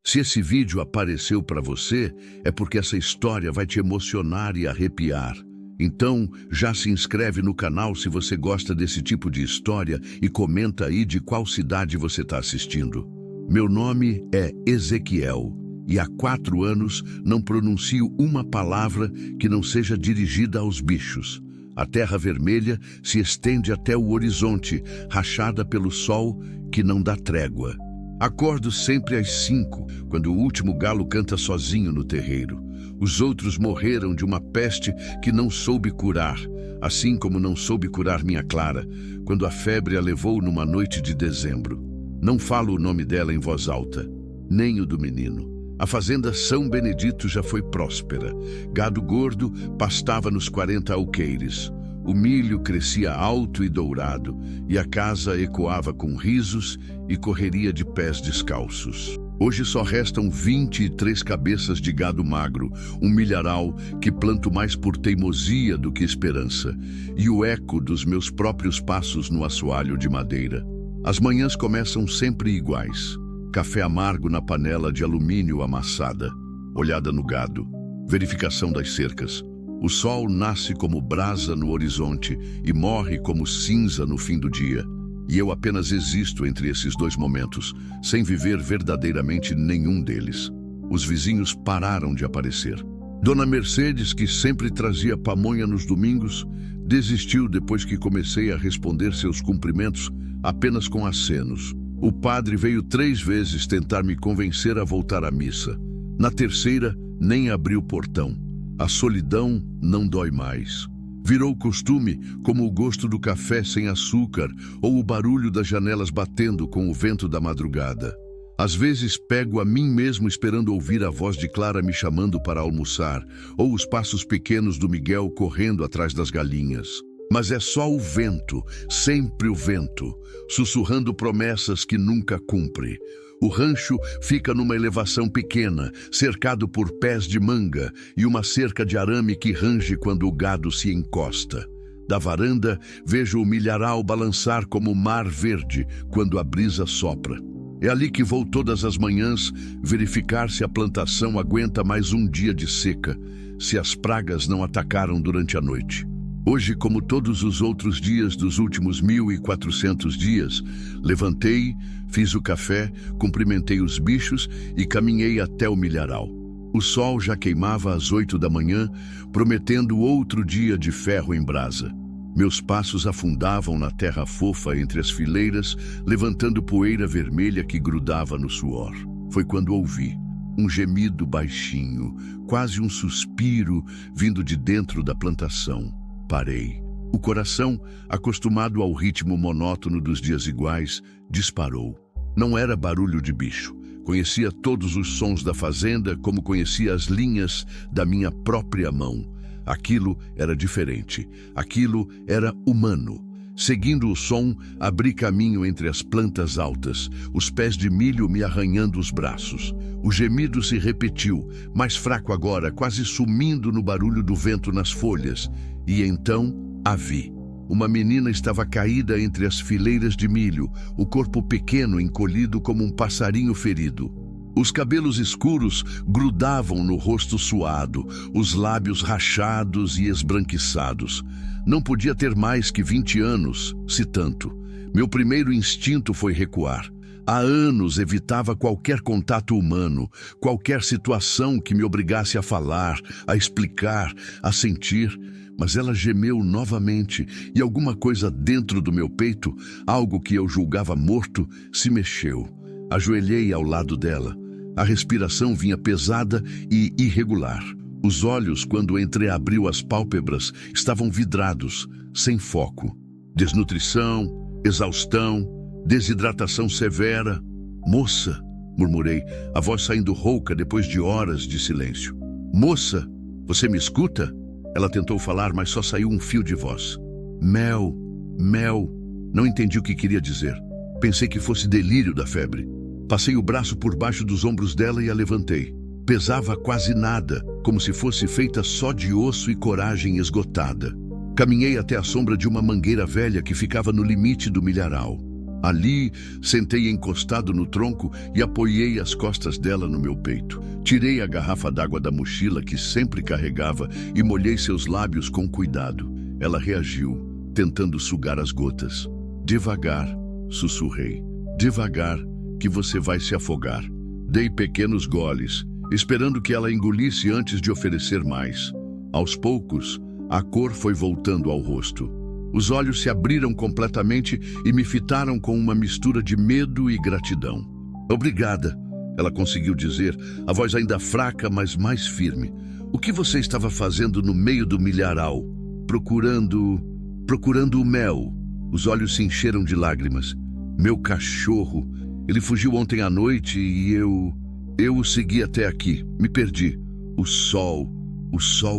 Se esse vídeo apareceu para você, é porque essa história vai te emocionar e arrepiar. Então, já se inscreve no canal se você gosta desse tipo de história e comenta aí de qual cidade você está assistindo. Meu nome é Ezequiel e há 4 anos não pronuncio uma palavra que não seja dirigida aos bichos. A terra vermelha se estende até o horizonte, rachada pelo sol que não dá trégua. Acordo sempre às 5, quando o último galo canta sozinho no terreiro. Os outros morreram de uma peste que não soube curar, assim como não soube curar minha Clara, quando a febre a levou numa noite de dezembro. Não falo o nome dela em voz alta, nem o do menino. A fazenda São Benedito já foi próspera. Gado gordo pastava nos 40 alqueires. O milho crescia alto e dourado, e a casa ecoava com risos e correria de pés descalços. Hoje só restam 23 cabeças de gado magro, um milharal que planto mais por teimosia do que esperança, e o eco dos meus próprios passos no assoalho de madeira. As manhãs começam sempre iguais. Café amargo na panela de alumínio amassada, olhada no gado, verificação das cercas. O sol nasce como brasa no horizonte e morre como cinza no fim do dia. E eu apenas existo entre esses 2 momentos, sem viver verdadeiramente nenhum deles. Os vizinhos pararam de aparecer. Dona Mercedes, que sempre trazia pamonha nos domingos, desistiu depois que comecei a responder seus cumprimentos apenas com acenos. O padre veio 3 vezes tentar me convencer a voltar à missa. Na terceira, nem abriu o portão. A solidão não dói mais. Virou costume, como o gosto do café sem açúcar ou o barulho das janelas batendo com o vento da madrugada. Às vezes pego a mim mesmo esperando ouvir a voz de Clara me chamando para almoçar, ou os passos pequenos do Miguel correndo atrás das galinhas. Mas é só o vento, sempre o vento, sussurrando promessas que nunca cumpre. O rancho fica numa elevação pequena, cercado por pés de manga e uma cerca de arame que range quando o gado se encosta. Da varanda, vejo o milharal balançar como mar verde quando a brisa sopra. É ali que vou todas as manhãs verificar se a plantação aguenta mais um dia de seca, se as pragas não atacaram durante a noite. Hoje, como todos os outros dias dos últimos 1400 dias, levantei, fiz o café, cumprimentei os bichos e caminhei até o milharal. O sol já queimava às 8 da manhã, prometendo outro dia de ferro em brasa. Meus passos afundavam na terra fofa entre as fileiras, levantando poeira vermelha que grudava no suor. Foi quando ouvi um gemido baixinho, quase um suspiro, vindo de dentro da plantação. Parei. O coração, acostumado ao ritmo monótono dos dias iguais, disparou. Não era barulho de bicho. Conhecia todos os sons da fazenda como conhecia as linhas da minha própria mão. Aquilo era diferente. Aquilo era humano. Seguindo o som, abri caminho entre as plantas altas, os pés de milho me arranhando os braços. O gemido se repetiu, mais fraco agora, quase sumindo no barulho do vento nas folhas. E então a vi. Uma menina estava caída entre as fileiras de milho, o corpo pequeno encolhido como um passarinho ferido. Os cabelos escuros grudavam no rosto suado, os lábios rachados e esbranquiçados. Não podia ter mais que 20 anos, se tanto. Meu primeiro instinto foi recuar. Há anos evitava qualquer contato humano, qualquer situação que me obrigasse a falar, a explicar, a sentir. Mas ela gemeu novamente e alguma coisa dentro do meu peito, algo que eu julgava morto, se mexeu. Ajoelhei ao lado dela. A respiração vinha pesada e irregular. Os olhos, quando entreabriu as pálpebras, estavam vidrados, sem foco. Desnutrição, exaustão, desidratação severa. Moça, murmurei, a voz saindo rouca depois de horas de silêncio. Moça, você me escuta? Ela tentou falar, mas só saiu um fio de voz. Mel, mel. Não entendi o que queria dizer. Pensei que fosse delírio da febre. Passei o braço por baixo dos ombros dela e a levantei. Pesava quase nada, como se fosse feita só de osso e coragem esgotada. Caminhei até a sombra de uma mangueira velha que ficava no limite do milharal. Ali, sentei encostado no tronco e apoiei as costas dela no meu peito. Tirei a garrafa d'água da mochila que sempre carregava e molhei seus lábios com cuidado. Ela reagiu, tentando sugar as gotas. Devagar, sussurrei. Devagar, que você vai se afogar. Dei pequenos goles, esperando que ela engolisse antes de oferecer mais. Aos poucos, a cor foi voltando ao rosto. Os olhos se abriram completamente e me fitaram com uma mistura de medo e gratidão. Obrigada, ela conseguiu dizer, a voz ainda fraca, mas mais firme. O que você estava fazendo no meio do milharal? Procurando o mel. Os olhos se encheram de lágrimas. Meu cachorro, ele fugiu ontem à noite e eu o segui até aqui. Me perdi. O sol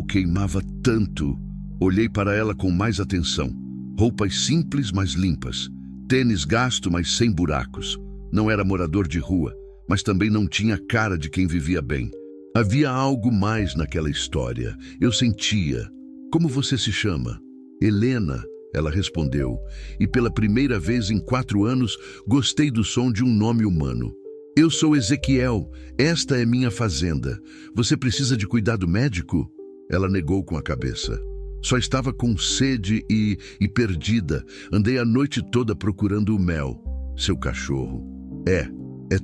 queimava tanto. Olhei para ela com mais atenção. Roupas simples, mas limpas. Tênis gasto, mas sem buracos. Não era morador de rua, mas também não tinha cara de quem vivia bem. Havia algo mais naquela história. Eu sentia. Como você se chama? Helena, ela respondeu. E pela primeira vez em 4 anos, gostei do som de um nome humano. Eu sou Ezequiel. Esta é minha fazenda. Você precisa de cuidado médico? Ela negou com a cabeça. Só estava com sede e perdida. Andei a noite toda procurando o mel. Seu cachorro. É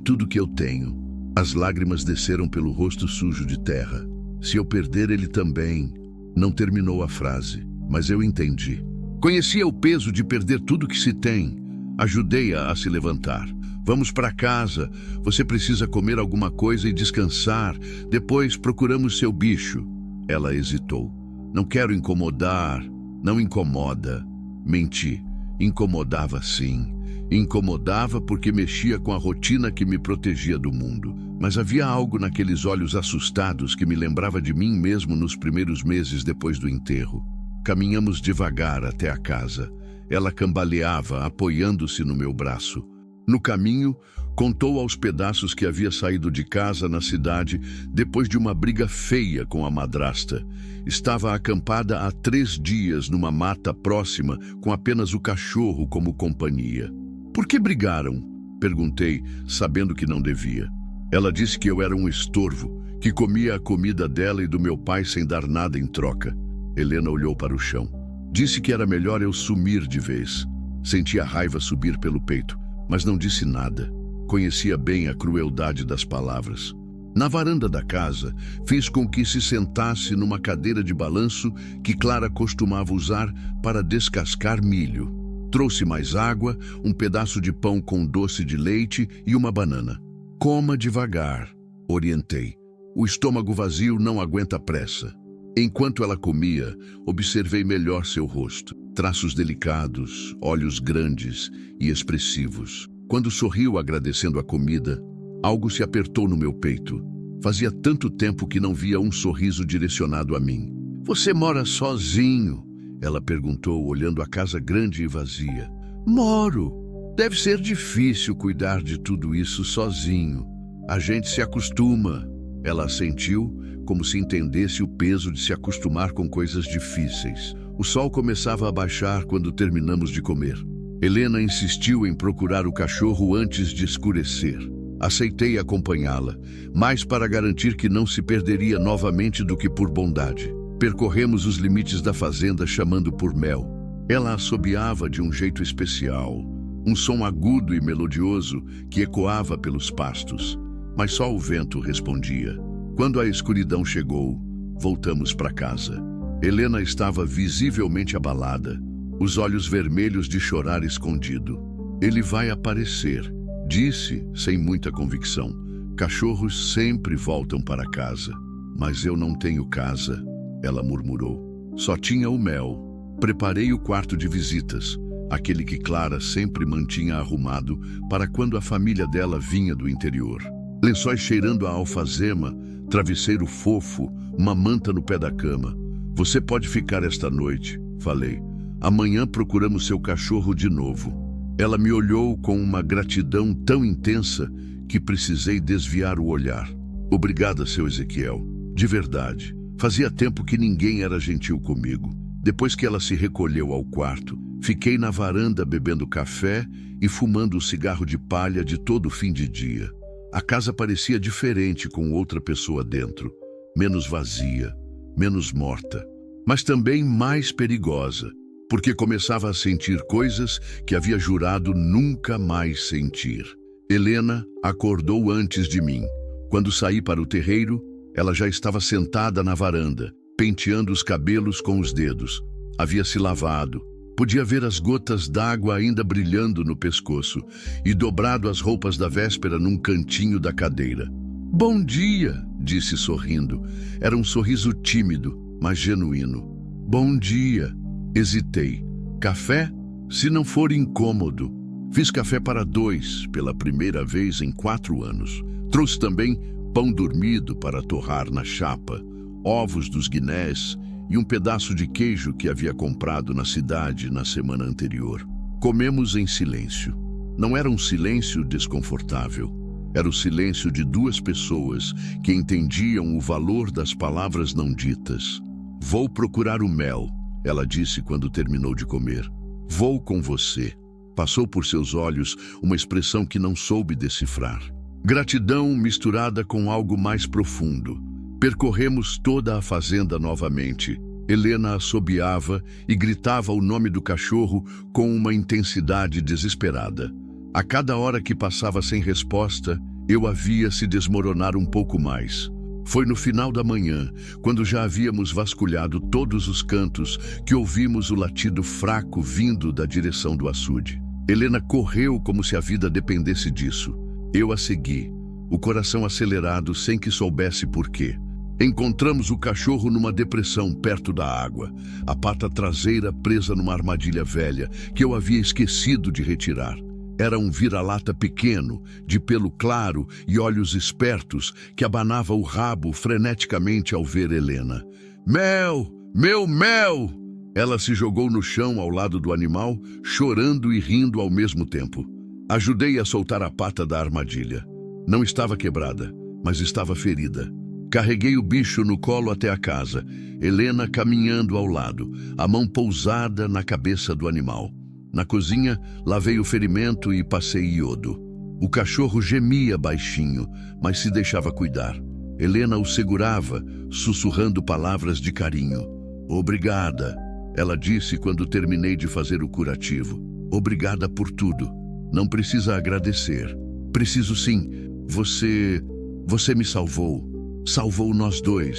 tudo que eu tenho. As lágrimas desceram pelo rosto sujo de terra. Se eu perder ele também. Não terminou a frase, mas eu entendi. Conhecia o peso de perder tudo que se tem. Ajudei-a a se levantar. Vamos para casa. Você precisa comer alguma coisa e descansar. Depois procuramos seu bicho. Ela hesitou. Não quero incomodar. Não incomoda. Menti. Incomodava sim. Incomodava porque mexia com a rotina que me protegia do mundo. Mas havia algo naqueles olhos assustados que me lembrava de mim mesmo nos primeiros meses depois do enterro. Caminhamos devagar até a casa. Ela cambaleava, apoiando-se no meu braço. No caminho, contou aos pedaços que havia saído de casa na cidade depois de uma briga feia com a madrasta. Estava acampada há 3 dias numa mata próxima com apenas o cachorro como companhia. Por que brigaram? Perguntei, sabendo que não devia. Ela disse que eu era um estorvo, que comia a comida dela e do meu pai sem dar nada em troca. Helena olhou para o chão. Disse que era melhor eu sumir de vez. Senti a raiva subir pelo peito, mas não disse nada. Conhecia bem a crueldade das palavras. Na varanda da casa, fiz com que se sentasse numa cadeira de balanço que Clara costumava usar para descascar milho. Trouxe mais água, um pedaço de pão com doce de leite e uma banana. Coma devagar, orientei. O estômago vazio não aguenta pressa. Enquanto ela comia, observei melhor seu rosto. Traços delicados, olhos grandes e expressivos. Quando sorriu agradecendo a comida, algo se apertou no meu peito. Fazia tanto tempo que não via um sorriso direcionado a mim. Você mora sozinho? Ela perguntou, olhando a casa grande e vazia. Moro. Deve ser difícil cuidar de tudo isso sozinho. A gente se acostuma. Ela assentiu, como se entendesse o peso de se acostumar com coisas difíceis. O sol começava a baixar quando terminamos de comer. Helena insistiu em procurar o cachorro antes de escurecer. Aceitei acompanhá-la, mais para garantir que não se perderia novamente do que por bondade. Percorremos os limites da fazenda chamando por Mel. Ela assobiava de um jeito especial, um som agudo e melodioso que ecoava pelos pastos, mas só o vento respondia. Quando a escuridão chegou, voltamos para casa. Helena estava visivelmente abalada, os olhos vermelhos de chorar escondido. Ele vai aparecer, disse, sem muita convicção. Cachorros sempre voltam para casa. Mas eu não tenho casa, ela murmurou. Só tinha o Mel. Preparei o quarto de visitas, aquele que Clara sempre mantinha arrumado para quando a família dela vinha do interior. Lençóis cheirando a alfazema, travesseiro fofo, uma manta no pé da cama. Você pode ficar esta noite, falei. Amanhã procuramos seu cachorro de novo. Ela me olhou com uma gratidão tão intensa que precisei desviar o olhar. Obrigada, seu Ezequiel. De verdade. Fazia tempo que ninguém era gentil comigo. Depois que ela se recolheu ao quarto, Fiquei na varanda bebendo café e fumando o cigarro de palha de todo fim de dia. A casa parecia diferente com outra pessoa dentro, menos vazia, menos morta, mas também mais perigosa, porque começava a sentir coisas que havia jurado nunca mais sentir. Helena acordou antes de mim. Quando saí para o terreiro, ela já estava sentada na varanda, penteando os cabelos com os dedos. Havia se lavado. Podia ver as gotas d'água ainda brilhando no pescoço e dobrado as roupas da véspera num cantinho da cadeira. "Bom dia", disse sorrindo. Era um sorriso tímido, mas genuíno. "Bom dia." Hesitei. "Café? Se não for incômodo." Fiz café para 2, pela primeira vez em 4 anos. Trouxe também pão dormido para torrar na chapa, ovos dos Guinés e um pedaço de queijo que havia comprado na cidade na semana anterior. Comemos em silêncio. Não era um silêncio desconfortável. Era o silêncio de 2 pessoas que entendiam o valor das palavras não ditas. "Vou procurar o mel", ela disse quando terminou de comer. "Vou com você." Passou por seus olhos uma expressão que não soube decifrar. Gratidão misturada com algo mais profundo. Percorremos toda a fazenda novamente. Helena assobiava e gritava o nome do cachorro com uma intensidade desesperada. A cada hora que passava sem resposta, eu a via se desmoronar um pouco mais. Foi no final da manhã, quando já havíamos vasculhado todos os cantos, que ouvimos o latido fraco vindo da direção do açude. Helena correu como se a vida dependesse disso. Eu a segui, o coração acelerado sem que soubesse por quê. Encontramos o cachorro numa depressão perto da água, a pata traseira presa numa armadilha velha que eu havia esquecido de retirar. Era um vira-lata pequeno, de pelo claro e olhos espertos, que abanava o rabo freneticamente ao ver Helena. "Mel! Meu mel!" Ela se jogou no chão ao lado do animal, chorando e rindo ao mesmo tempo. Ajudei a soltar a pata da armadilha. Não estava quebrada, mas estava ferida. Carreguei o bicho no colo até a casa, Helena caminhando ao lado, a mão pousada na cabeça do animal. Na cozinha, lavei o ferimento e passei iodo. O cachorro gemia baixinho, mas se deixava cuidar. Helena o segurava, sussurrando palavras de carinho. "Obrigada", ela disse quando terminei de fazer o curativo. "Obrigada por tudo. Não precisa agradecer." "Preciso sim. Você me salvou. Salvou nós 2.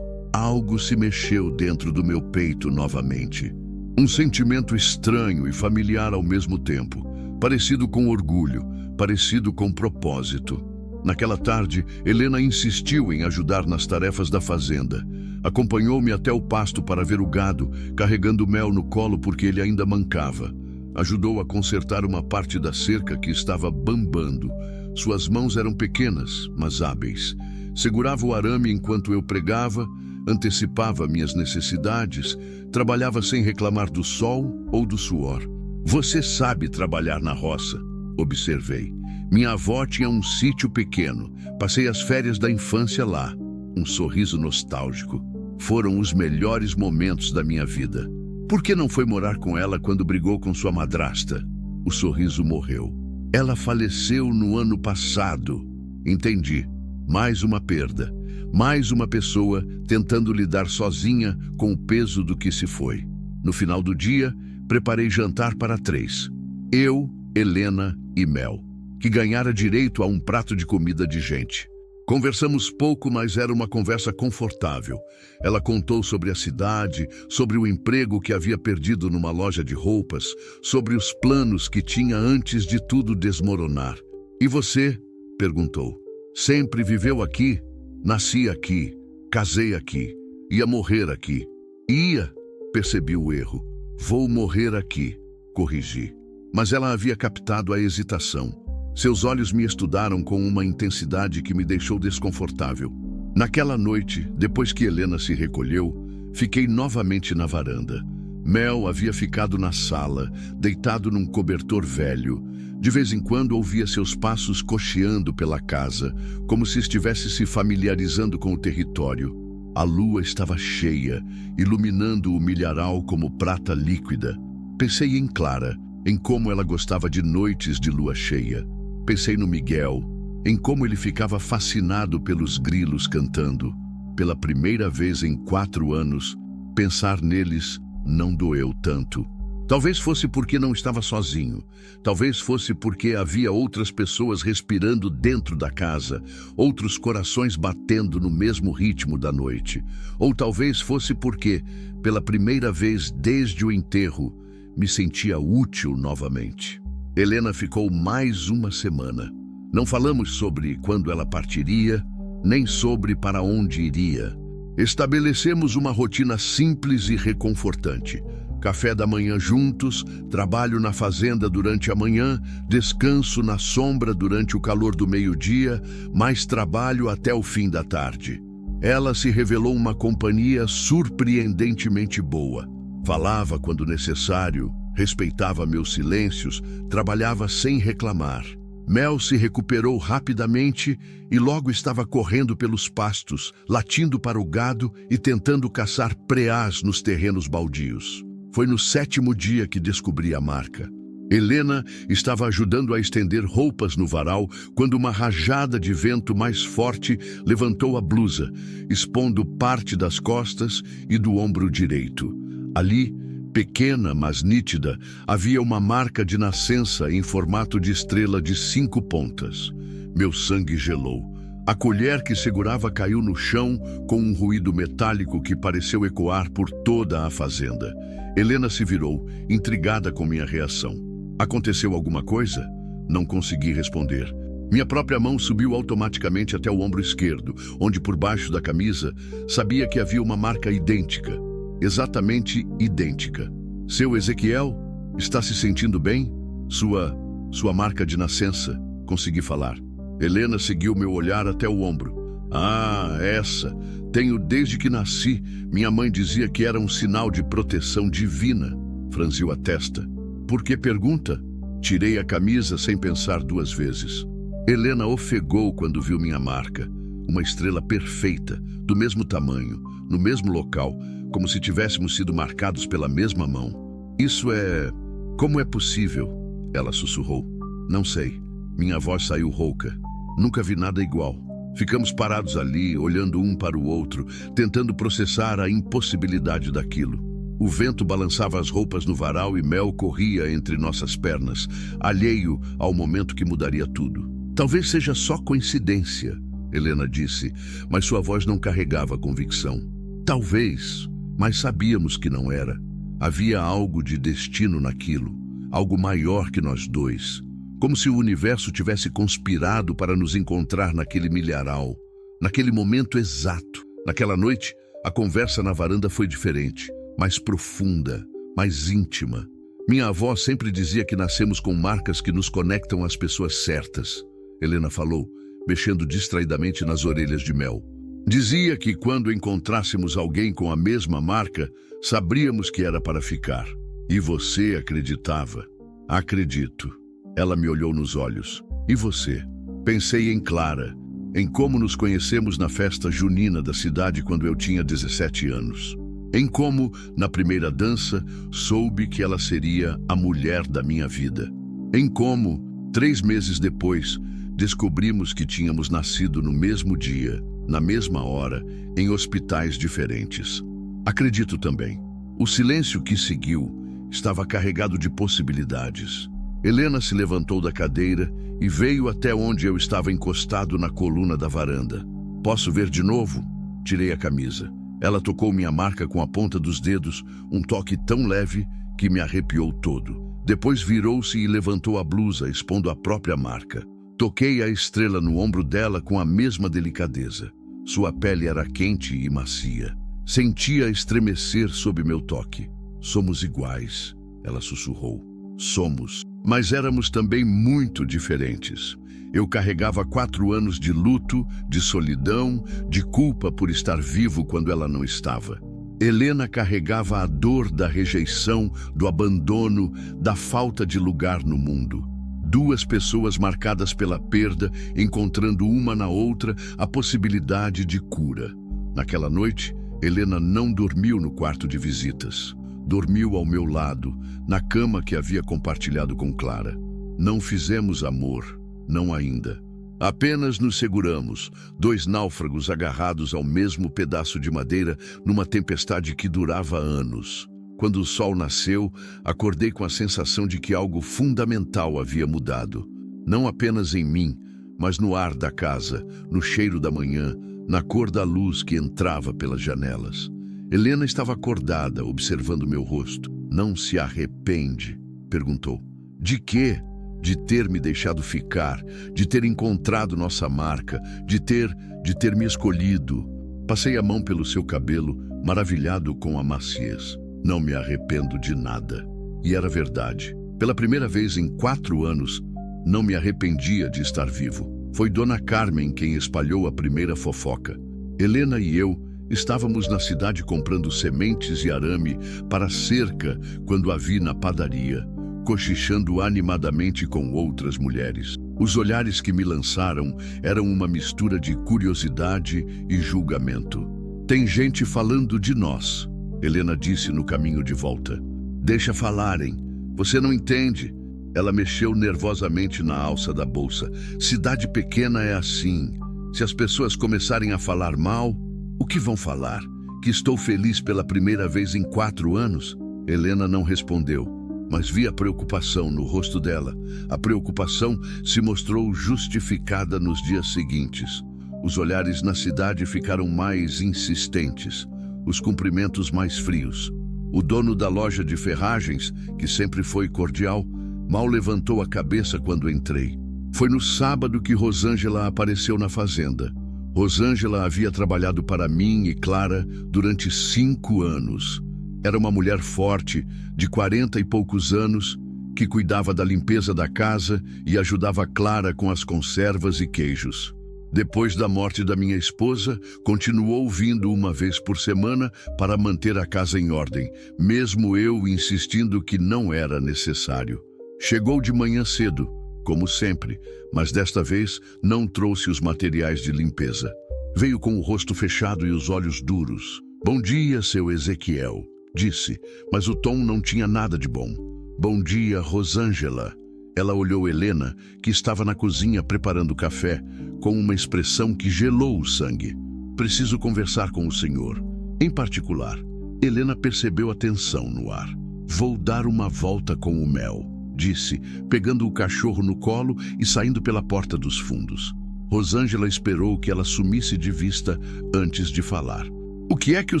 Algo se mexeu dentro do meu peito novamente. Um sentimento estranho e familiar ao mesmo tempo, parecido com orgulho, parecido com propósito. Naquela tarde, Helena insistiu em ajudar nas tarefas da fazenda. Acompanhou-me até o pasto para ver o gado, carregando mel no colo porque ele ainda mancava. Ajudou a consertar uma parte da cerca que estava bambando. Suas mãos eram pequenas, mas hábeis. Segurava o arame enquanto eu pregava, antecipava minhas necessidades, trabalhava sem reclamar do sol ou do suor. "Você sabe trabalhar na roça", observei. "Minha avó tinha um sítio pequeno. Passei as férias da infância lá." Um sorriso nostálgico. "Foram os melhores momentos da minha vida." "Por que não foi morar com ela quando brigou com sua madrasta?" O sorriso morreu. "Ela faleceu no ano passado." Entendi. Mais uma perda. Mais uma pessoa tentando lidar sozinha com o peso do que se foi. No final do dia, preparei jantar para 3. Eu, Helena e Mel, que ganhara direito a um prato de comida de gente. Conversamos pouco, mas era uma conversa confortável. Ela contou sobre a cidade, sobre o emprego que havia perdido numa loja de roupas, sobre os planos que tinha antes de tudo desmoronar. "E você?", perguntou. "Sempre viveu aqui?" "Nasci aqui, casei aqui, ia morrer aqui." "Ia", percebi o erro. "Vou morrer aqui", corrigi. Mas ela havia captado a hesitação. Seus olhos me estudaram com uma intensidade que me deixou desconfortável. Naquela noite, depois que Helena se recolheu, fiquei novamente na varanda. Mel havia ficado na sala, deitado num cobertor velho. De vez em quando ouvia seus passos cocheando pela casa, como se estivesse se familiarizando com o território. A lua estava cheia, iluminando o milharal como prata líquida. Pensei em Clara, em como ela gostava de noites de lua cheia. Pensei no Miguel, em como ele ficava fascinado pelos grilos cantando. Pela primeira vez em 4 anos, pensar neles não doeu tanto. Talvez fosse porque não estava sozinho. Talvez fosse porque havia outras pessoas respirando dentro da casa, outros corações batendo no mesmo ritmo da noite. Ou talvez fosse porque, pela primeira vez desde o enterro, me sentia útil novamente. Helena ficou mais uma semana. Não falamos sobre quando ela partiria, nem sobre para onde iria. Estabelecemos uma rotina simples e reconfortante. Café da manhã juntos, trabalho na fazenda durante a manhã, descanso na sombra durante o calor do meio-dia, mais trabalho até o fim da tarde. Ela se revelou uma companhia surpreendentemente boa. Falava quando necessário, respeitava meus silêncios, trabalhava sem reclamar. Mel se recuperou rapidamente e logo estava correndo pelos pastos, latindo para o gado e tentando caçar preás nos terrenos baldios. Foi no 7º dia que descobri a marca. Helena estava ajudando a estender roupas no varal quando uma rajada de vento mais forte levantou a blusa, expondo parte das costas e do ombro direito. Ali, pequena, mas nítida, havia uma marca de nascença em formato de estrela de 5 pontas. Meu sangue gelou. A colher que segurava caiu no chão com um ruído metálico que pareceu ecoar por toda a fazenda. Helena se virou, intrigada com minha reação. Aconteceu alguma coisa? Não consegui responder. Minha própria mão subiu automaticamente até o ombro esquerdo, onde por baixo da camisa sabia que havia uma marca idêntica. Exatamente idêntica. Seu Ezequiel, está se sentindo bem? Sua marca de nascença. Consegui falar. Helena seguiu meu olhar até o ombro. Ah, essa. Tenho desde que nasci. Minha mãe dizia que era um sinal de proteção divina. Franziu a testa. Por que pergunta? Tirei a camisa sem pensar 2 vezes. Helena ofegou quando viu minha marca. Uma estrela perfeita, do mesmo tamanho, no mesmo local, como se tivéssemos sido marcados pela mesma mão. Isso é... Como é possível? Ela sussurrou. Não sei. Minha voz saiu rouca. Nunca vi nada igual. Ficamos parados ali, olhando um para o outro, tentando processar a impossibilidade daquilo. O vento balançava as roupas no varal e Mel corria entre nossas pernas, alheio ao momento que mudaria tudo. Talvez seja só coincidência, Helena disse, mas sua voz não carregava convicção. Talvez, mas sabíamos que não era. Havia algo de destino naquilo, algo maior que nós dois. Como se o universo tivesse conspirado para nos encontrar naquele milharal, naquele momento exato. Naquela noite, a conversa na varanda foi diferente, mais profunda, mais íntima. Minha avó sempre dizia que nascemos com marcas que nos conectam às pessoas certas. Helena falou, mexendo distraidamente nas orelhas de Mel. Dizia que quando encontrássemos alguém com a mesma marca, sabríamos que era para ficar. E você acreditava? Acredito. Ela me olhou nos olhos. E você? Pensei em Clara, em como nos conhecemos na festa junina da cidade quando eu tinha 17 anos. Em como, na primeira dança, soube que ela seria a mulher da minha vida. Em como, 3 meses depois, descobrimos que tínhamos nascido no mesmo dia, na mesma hora, em hospitais diferentes. Acredito também. O silêncio que seguiu estava carregado de possibilidades. Helena se levantou da cadeira e veio até onde eu estava encostado na coluna da varanda. Posso ver de novo? Tirei a camisa. Ela tocou minha marca com a ponta dos dedos, um toque tão leve que me arrepiou todo. Depois virou-se e levantou a blusa, expondo a própria marca. Toquei a estrela no ombro dela com a mesma delicadeza. Sua pele era quente e macia. Sentia estremecer sob meu toque. Somos iguais, ela sussurrou. Somos. Mas éramos também muito diferentes. Eu carregava 4 anos de luto, de solidão, de culpa por estar vivo quando ela não estava. Helena carregava a dor da rejeição, do abandono, da falta de lugar no mundo. 2 pessoas marcadas pela perda, encontrando uma na outra a possibilidade de cura. Naquela noite, Helena não dormiu no quarto de visitas. Dormiu ao meu lado, na cama que havia compartilhado com Clara. Não fizemos amor, não ainda. Apenas nos seguramos, dois náufragos agarrados ao mesmo pedaço de madeira numa tempestade que durava anos. Quando o sol nasceu, acordei com a sensação de que algo fundamental havia mudado. Não apenas em mim, mas no ar da casa, no cheiro da manhã, na cor da luz que entrava pelas janelas. Helena estava acordada, observando meu rosto. "Não se arrepende?" perguntou. "De quê?" "De ter me deixado ficar, de ter encontrado nossa marca, de ter me escolhido." Passei a mão pelo seu cabelo, maravilhado com a maciez. "Não me arrependo de nada." E era verdade. Pela primeira vez em 4 anos, não me arrependia de estar vivo. Foi Dona Carmen quem espalhou a primeira fofoca. Helena e eu estávamos na cidade comprando sementes e arame para a cerca quando a vi na padaria, cochichando animadamente com outras mulheres. Os olhares que me lançaram eram uma mistura de curiosidade e julgamento. "Tem gente falando de nós", Helena disse no caminho de volta. "Deixa falarem. Você não entende." Ela mexeu nervosamente na alça da bolsa. "Cidade pequena é assim. Se as pessoas começarem a falar mal, o que vão falar? Que estou feliz pela primeira vez em 4 anos?" Helena não respondeu, mas vi a preocupação no rosto dela. A preocupação se mostrou justificada nos dias seguintes. Os olhares na cidade ficaram mais insistentes, os cumprimentos mais frios. O dono da loja de ferragens, que sempre foi cordial, mal levantou a cabeça quando entrei. Foi no sábado que Rosângela apareceu na fazenda. Rosângela havia trabalhado para mim e Clara durante 5 anos. Era uma mulher forte, de 40 e poucos anos, que cuidava da limpeza da casa e ajudava Clara com as conservas e queijos. Depois da morte da minha esposa, continuou vindo uma vez por semana para manter a casa em ordem, mesmo eu insistindo que não era necessário. Chegou de manhã cedo, como sempre, mas desta vez não trouxe os materiais de limpeza. Veio com o rosto fechado e os olhos duros. "Bom dia, seu Ezequiel", disse, mas o tom não tinha nada de bom. "Bom dia, Rosângela." Ela olhou Helena, que estava na cozinha preparando café, com uma expressão que gelou o sangue. "Preciso conversar com o senhor. Em particular." Helena percebeu a tensão no ar. "Vou dar uma volta com o Mel", disse, pegando o cachorro no colo e saindo pela porta dos fundos. Rosângela esperou que ela sumisse de vista antes de falar. "O que é que o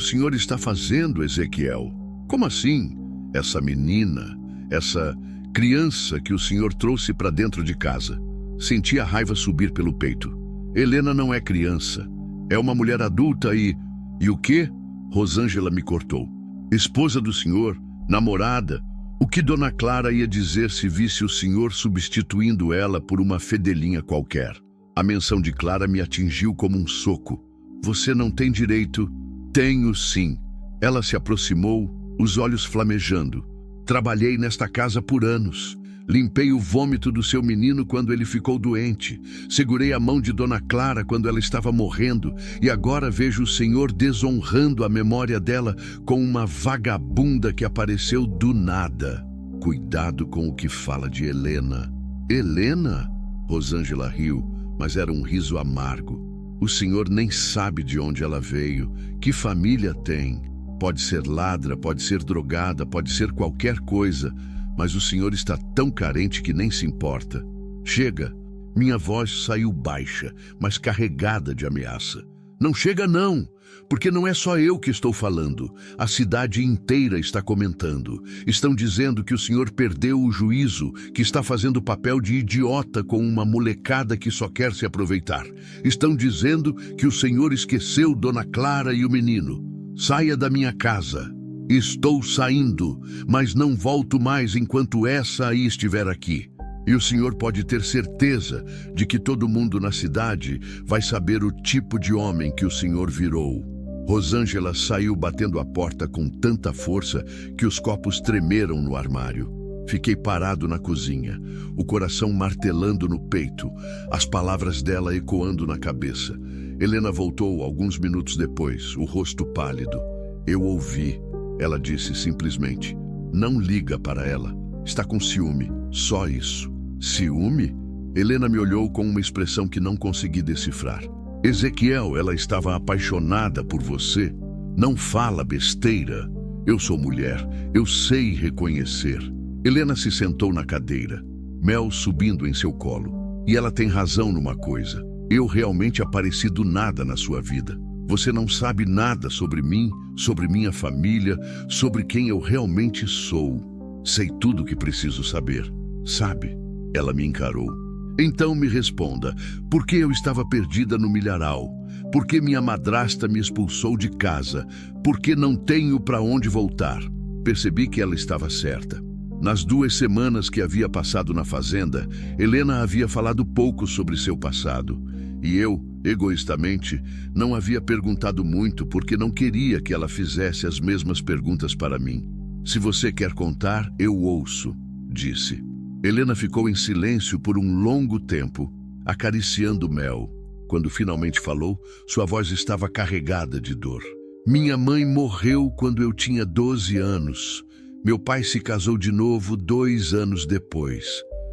senhor está fazendo, Ezequiel?" "Como assim? Essa menina, essa criança que o senhor trouxe para dentro de casa." Senti a raiva subir pelo peito. "Helena não é criança. É uma mulher adulta e... E o quê?" Rosângela me cortou. "Esposa do senhor, namorada. O que Dona Clara ia dizer se visse o senhor substituindo ela por uma fedelinha qualquer?" A menção de Clara me atingiu como um soco. "Você não tem direito." "Tenho sim." Ela se aproximou, os olhos flamejando. "Trabalhei nesta casa por anos. Limpei o vômito do seu menino quando ele ficou doente. Segurei a mão de Dona Clara quando ela estava morrendo. E agora vejo o senhor desonrando a memória dela com uma vagabunda que apareceu do nada." "Cuidado com o que fala de Helena." "Helena?" Rosângela riu, mas era um riso amargo. "O senhor nem sabe de onde ela veio, que família tem. Pode ser ladra, pode ser drogada, pode ser qualquer coisa, mas o senhor está tão carente que nem se importa." "Chega." Minha voz saiu baixa, mas carregada de ameaça. "Não chega não, porque não é só eu que estou falando. A cidade inteira está comentando. Estão dizendo que o senhor perdeu o juízo, que está fazendo papel de idiota com uma molecada que só quer se aproveitar. Estão dizendo que o senhor esqueceu Dona Clara e o menino. Saia da minha casa." "Estou saindo, mas não volto mais enquanto essa aí estiver aqui. E o senhor pode ter certeza de que todo mundo na cidade vai saber o tipo de homem que o senhor virou." Rosângela saiu batendo a porta com tanta força que os copos tremeram no armário. Fiquei parado na cozinha, o coração martelando no peito, as palavras dela ecoando na cabeça. Helena voltou alguns minutos depois, o rosto pálido. Eu ouvi. Ela disse simplesmente: "Não liga para ela. Está com ciúme, só isso." Ciúme? Helena me olhou com uma expressão que não consegui decifrar. "Ezequiel, ela estava apaixonada por você. Não fala besteira. Eu sou mulher, eu sei reconhecer." Helena se sentou na cadeira, Mel subindo em seu colo. "E ela tem razão numa coisa. Eu realmente apareci do nada na sua vida. Você não sabe nada sobre mim, sobre minha família, sobre quem eu realmente sou. Sei tudo o que preciso saber. Sabe?" Ela me encarou. "Então me responda, por que eu estava perdida no milharal? Por que minha madrasta me expulsou de casa? Por que não tenho para onde voltar?" Percebi que ela estava certa. Nas 2 semanas que havia passado na fazenda, Helena havia falado pouco sobre seu passado. E eu, egoístamente, não havia perguntado muito porque não queria que ela fizesse as mesmas perguntas para mim. "Se você quer contar, eu ouço", disse. Helena ficou em silêncio por um longo tempo, acariciando Mel. Quando finalmente falou, sua voz estava carregada de dor. "Minha mãe morreu quando eu tinha 12 anos. Meu pai se casou de novo 2 anos depois.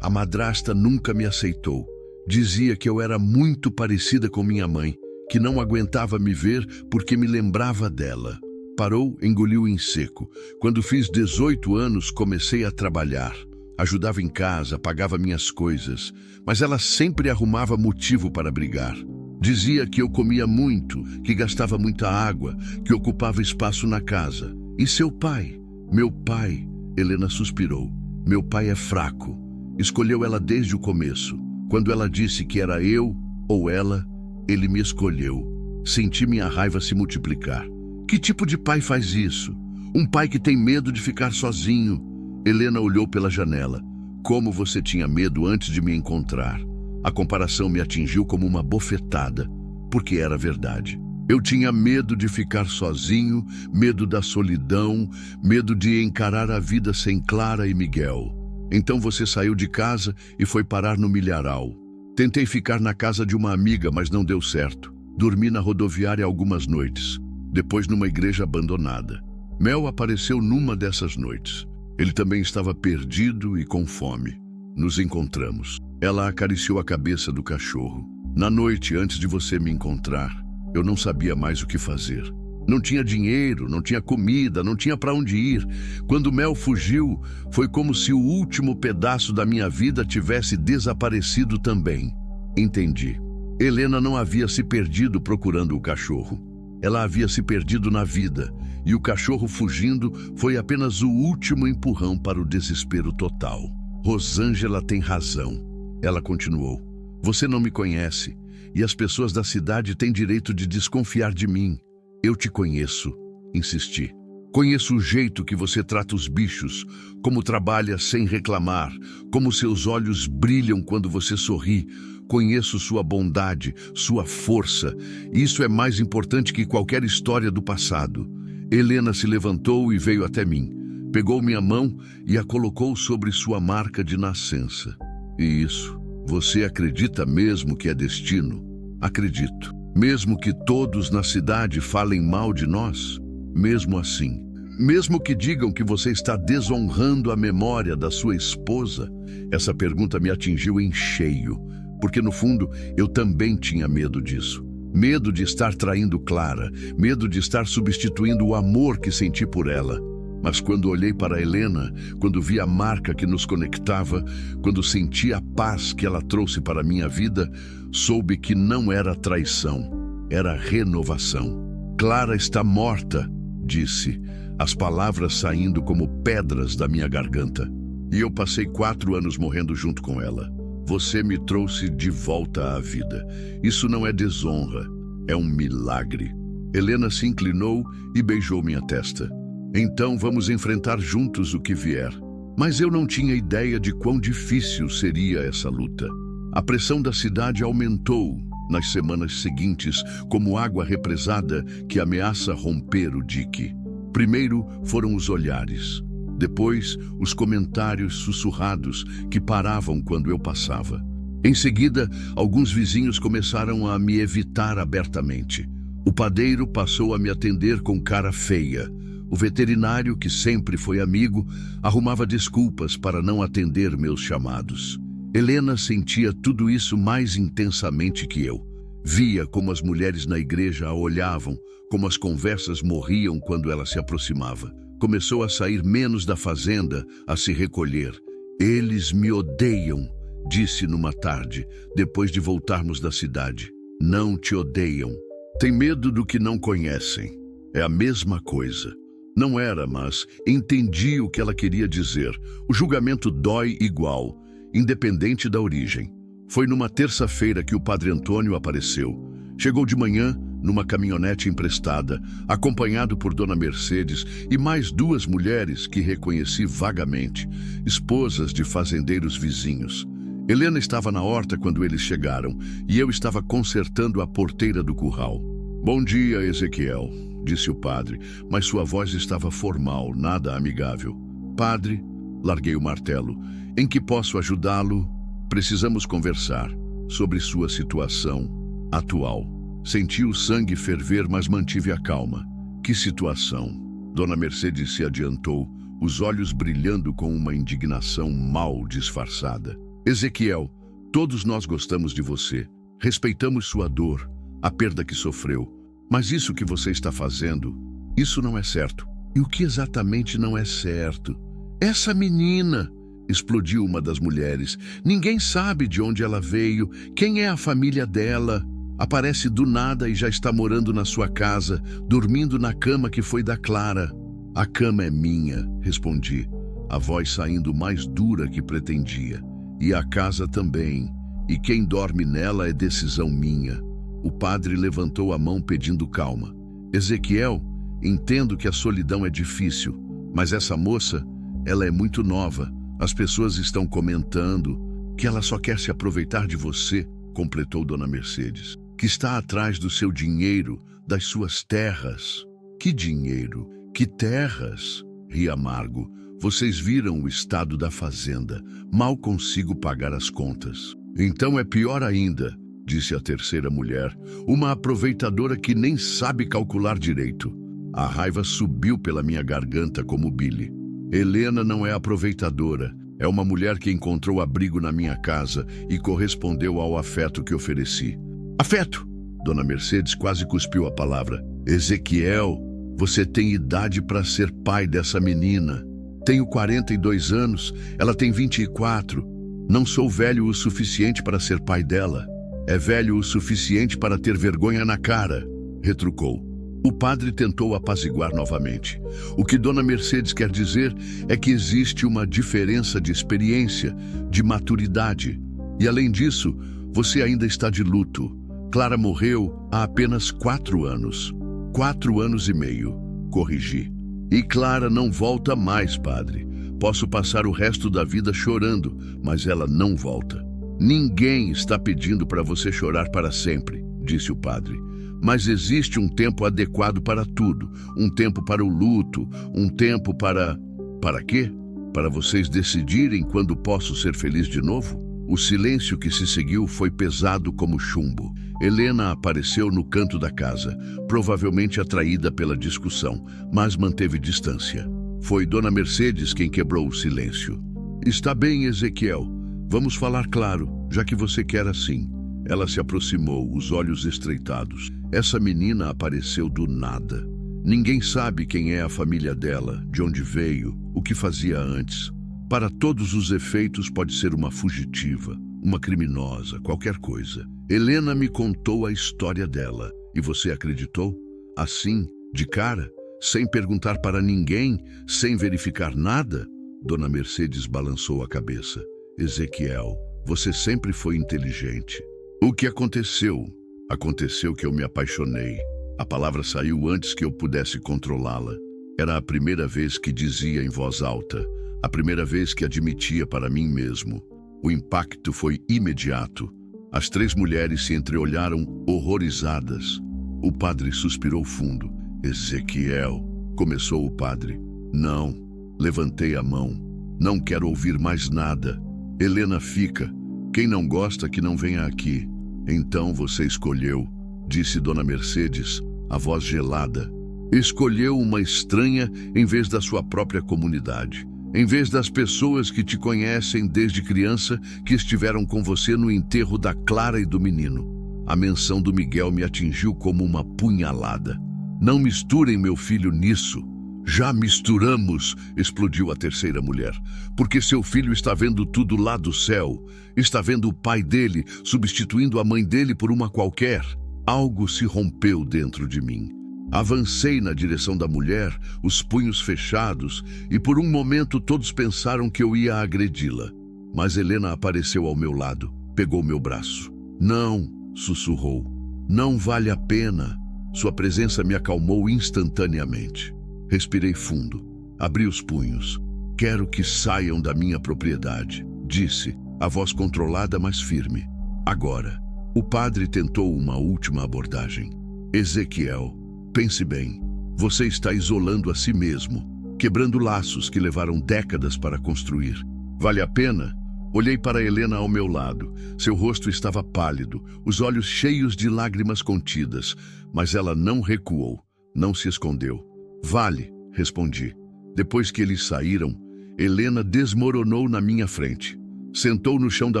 A madrasta nunca me aceitou. Dizia que eu era muito parecida com minha mãe, que não aguentava me ver porque me lembrava dela." Parou, engoliu em seco. "Quando fiz 18 anos, comecei a trabalhar. Ajudava em casa, pagava minhas coisas, mas ela sempre arrumava motivo para brigar. Dizia que eu comia muito, que gastava muita água, que ocupava espaço na casa. E seu pai? Meu pai?" Helena suspirou. "Meu pai é fraco. Escolheu ela desde o começo. Quando ela disse que era eu ou ela, ele me escolheu." Senti minha raiva se multiplicar. "Que tipo de pai faz isso? Um pai que tem medo de ficar sozinho." Helena olhou pela janela. "Como você tinha medo antes de me encontrar." A comparação me atingiu como uma bofetada, porque era verdade. Eu tinha medo de ficar sozinho, medo da solidão, medo de encarar a vida sem Clara e Miguel. Então você saiu de casa e foi parar no milharal. Tentei ficar na casa de uma amiga, mas não deu certo. Dormi na rodoviária algumas noites, depois numa igreja abandonada. Mel apareceu numa dessas noites. Ele também estava perdido e com fome. Nos encontramos. Ela acariciou a cabeça do cachorro. "Na noite, antes de você me encontrar, eu não sabia mais o que fazer. Não tinha dinheiro, não tinha comida, não tinha para onde ir. Quando Mel fugiu, foi como se o último pedaço da minha vida tivesse desaparecido também." Entendi. Helena não havia se perdido procurando o cachorro. Ela havia se perdido na vida, e o cachorro fugindo foi apenas o último empurrão para o desespero total. "Rosângela tem razão." Ela continuou. "Você não me conhece, e as pessoas da cidade têm direito de desconfiar de mim." "Eu te conheço", insisti. "Conheço o jeito que você trata os bichos, como trabalha sem reclamar, como seus olhos brilham quando você sorri. Conheço sua bondade, sua força. Isso é mais importante que qualquer história do passado." Helena se levantou e veio até mim. Pegou minha mão e a colocou sobre sua marca de nascença. "E isso, você acredita mesmo que é destino?" "Acredito. Mesmo que todos na cidade falem mal de nós? Mesmo assim. Mesmo que digam que você está desonrando a memória da sua esposa?" Essa pergunta me atingiu em cheio, porque no fundo eu também tinha medo disso. Medo de estar traindo Clara, medo de estar substituindo o amor que senti por ela. Mas quando olhei para Helena, quando vi a marca que nos conectava, quando senti a paz que ela trouxe para a minha vida, soube que não era traição, era renovação. "Clara está morta", disse, as palavras saindo como pedras da minha garganta. "E eu passei 4 anos morrendo junto com ela. Você me trouxe de volta à vida. Isso não é desonra, é um milagre." Helena se inclinou e beijou minha testa. "Então vamos enfrentar juntos o que vier." Mas eu não tinha ideia de quão difícil seria essa luta. A pressão da cidade aumentou nas semanas seguintes, como água represada que ameaça romper o dique. Primeiro foram os olhares. Depois, os comentários sussurrados que paravam quando eu passava. Em seguida, alguns vizinhos começaram a me evitar abertamente. O padeiro passou a me atender com cara feia. O veterinário, que sempre foi amigo, arrumava desculpas para não atender meus chamados. Helena sentia tudo isso mais intensamente que eu. Via como as mulheres na igreja a olhavam, como as conversas morriam quando ela se aproximava. Começou a sair menos da fazenda, a se recolher. Eles me odeiam, disse numa tarde, depois de voltarmos da cidade. Não te odeiam. Tem medo do que não conhecem. É a mesma coisa. Não era, mas entendi o que ela queria dizer. O julgamento dói igual, independente da origem. Foi numa terça-feira que o Padre Antônio apareceu. Chegou de manhã numa caminhonete emprestada, acompanhado por Dona Mercedes e mais 2 mulheres que reconheci vagamente, esposas de fazendeiros vizinhos. Helena estava na horta quando eles chegaram e eu estava consertando a porteira do curral. Bom dia, Ezequiel, disse o padre, mas sua voz estava formal, nada amigável. Padre, larguei o martelo. Em que posso ajudá-lo? Precisamos conversar sobre sua situação atual. Senti o sangue ferver, mas mantive a calma. Que situação? Dona Mercedes se adiantou, os olhos brilhando com uma indignação mal disfarçada. Ezequiel, todos nós gostamos de você. Respeitamos sua dor, a perda que sofreu. Mas isso que você está fazendo, isso não é certo. E o que exatamente não é certo? Essa menina, explodiu uma das mulheres. Ninguém sabe de onde ela veio, quem é a família dela. Aparece do nada e já está morando na sua casa, dormindo na cama que foi da Clara. A cama é minha, respondi, a voz saindo mais dura que pretendia. E a casa também. E quem dorme nela é decisão minha. O padre levantou a mão pedindo calma. Ezequiel, entendo que a solidão é difícil, mas essa moça, ela é muito nova. As pessoas estão comentando que ela só quer se aproveitar de você, completou Dona Mercedes, que está atrás do seu dinheiro, das suas terras. Que dinheiro? Que terras? Ri amargo. Vocês viram o estado da fazenda. Mal consigo pagar as contas. Então é pior ainda, disse a terceira mulher, uma aproveitadora que nem sabe calcular direito. A raiva subiu pela minha garganta como bile. Helena não é aproveitadora, é uma mulher que encontrou abrigo na minha casa e correspondeu ao afeto que ofereci. Afeto! Dona Mercedes quase cuspiu a palavra. Ezequiel, você tem idade para ser pai dessa menina. Tenho 42 anos, ela tem 24. Não sou velho o suficiente para ser pai dela. É velho o suficiente para ter vergonha na cara, retrucou. O padre tentou apaziguar novamente. O que Dona Mercedes quer dizer é que existe uma diferença de experiência, de maturidade. E além disso, você ainda está de luto. Clara morreu há apenas 4 anos. 4 anos e meio, corrigi. E Clara não volta mais, padre. Posso passar o resto da vida chorando, mas ela não volta. Ninguém está pedindo para você chorar para sempre, disse o padre. Mas existe um tempo adequado para tudo. Um tempo para o luto, um tempo para... Para quê? Para vocês decidirem quando posso ser feliz de novo? O silêncio que se seguiu foi pesado como chumbo. Helena apareceu no canto da casa, provavelmente atraída pela discussão, mas manteve distância. Foi Dona Mercedes quem quebrou o silêncio. Está bem, Ezequiel. Vamos falar claro, já que você quer assim. Ela se aproximou, os olhos estreitados. Essa menina apareceu do nada. Ninguém sabe quem é a família dela, de onde veio, o que fazia antes. Para todos os efeitos pode ser uma fugitiva, uma criminosa, qualquer coisa. Helena me contou a história dela. E você acreditou? Assim, de cara, sem perguntar para ninguém, sem verificar nada? Dona Mercedes balançou a cabeça. Ezequiel, você sempre foi inteligente. O que aconteceu? Aconteceu que eu me apaixonei. A palavra saiu antes que eu pudesse controlá-la. Era a primeira vez que dizia em voz alta, a primeira vez que admitia para mim mesmo. O impacto foi imediato. As 3 mulheres se entreolharam horrorizadas. O padre suspirou fundo. Ezequiel, começou o padre. Não, levantei a mão. Não quero ouvir mais nada. Helena fica. Quem não gosta que não venha aqui. Então você escolheu, disse Dona Mercedes, a voz gelada. Escolheu uma estranha em vez da sua própria comunidade. Em vez das pessoas que te conhecem desde criança, que estiveram com você no enterro da Clara e do menino. A menção do Miguel me atingiu como uma punhalada. Não misturem meu filho nisso. Já misturamos, explodiu a terceira mulher. Porque seu filho está vendo tudo lá do céu. Está vendo o pai dele substituindo a mãe dele por uma qualquer. Algo se rompeu dentro de mim. Avancei na direção da mulher, os punhos fechados, e por um momento todos pensaram que eu ia agredi-la. Mas Helena apareceu ao meu lado, pegou meu braço. Não, sussurrou. Não vale a pena. Sua presença me acalmou instantaneamente. Respirei fundo, abri os punhos. Quero que saiam da minha propriedade, disse, a voz controlada, mas firme. Agora, o padre tentou uma última abordagem. Ezequiel, pense bem, você está isolando a si mesmo, quebrando laços que levaram décadas para construir. Vale a pena? Olhei para Helena ao meu lado. Seu rosto estava pálido, os olhos cheios de lágrimas contidas, mas ela não recuou, não se escondeu. Vale, respondi. Depois que eles saíram, Helena desmoronou na minha frente. Sentou no chão da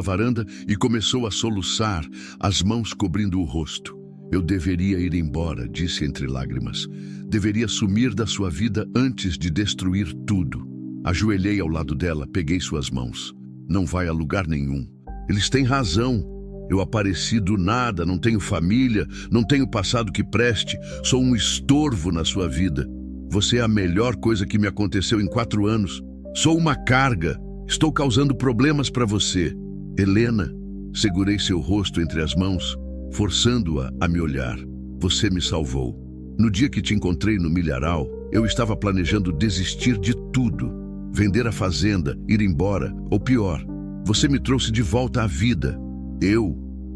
varanda e começou a soluçar, as mãos cobrindo o rosto. Eu deveria ir embora, disse entre lágrimas. Deveria sumir da sua vida antes de destruir tudo. Ajoelhei ao lado dela, peguei suas mãos. Não vai a lugar nenhum. Eles têm razão. Eu apareci do nada, não tenho família, não tenho passado que preste, sou um estorvo na sua vida. Você é a melhor coisa que me aconteceu em 4 anos. Sou uma carga. Estou causando problemas para você. Helena, segurei seu rosto entre as mãos, forçando-a a me olhar. Você me salvou. No dia que te encontrei no milharal, eu estava planejando desistir de tudo. Vender a fazenda, ir embora, ou pior, você me trouxe de volta à vida.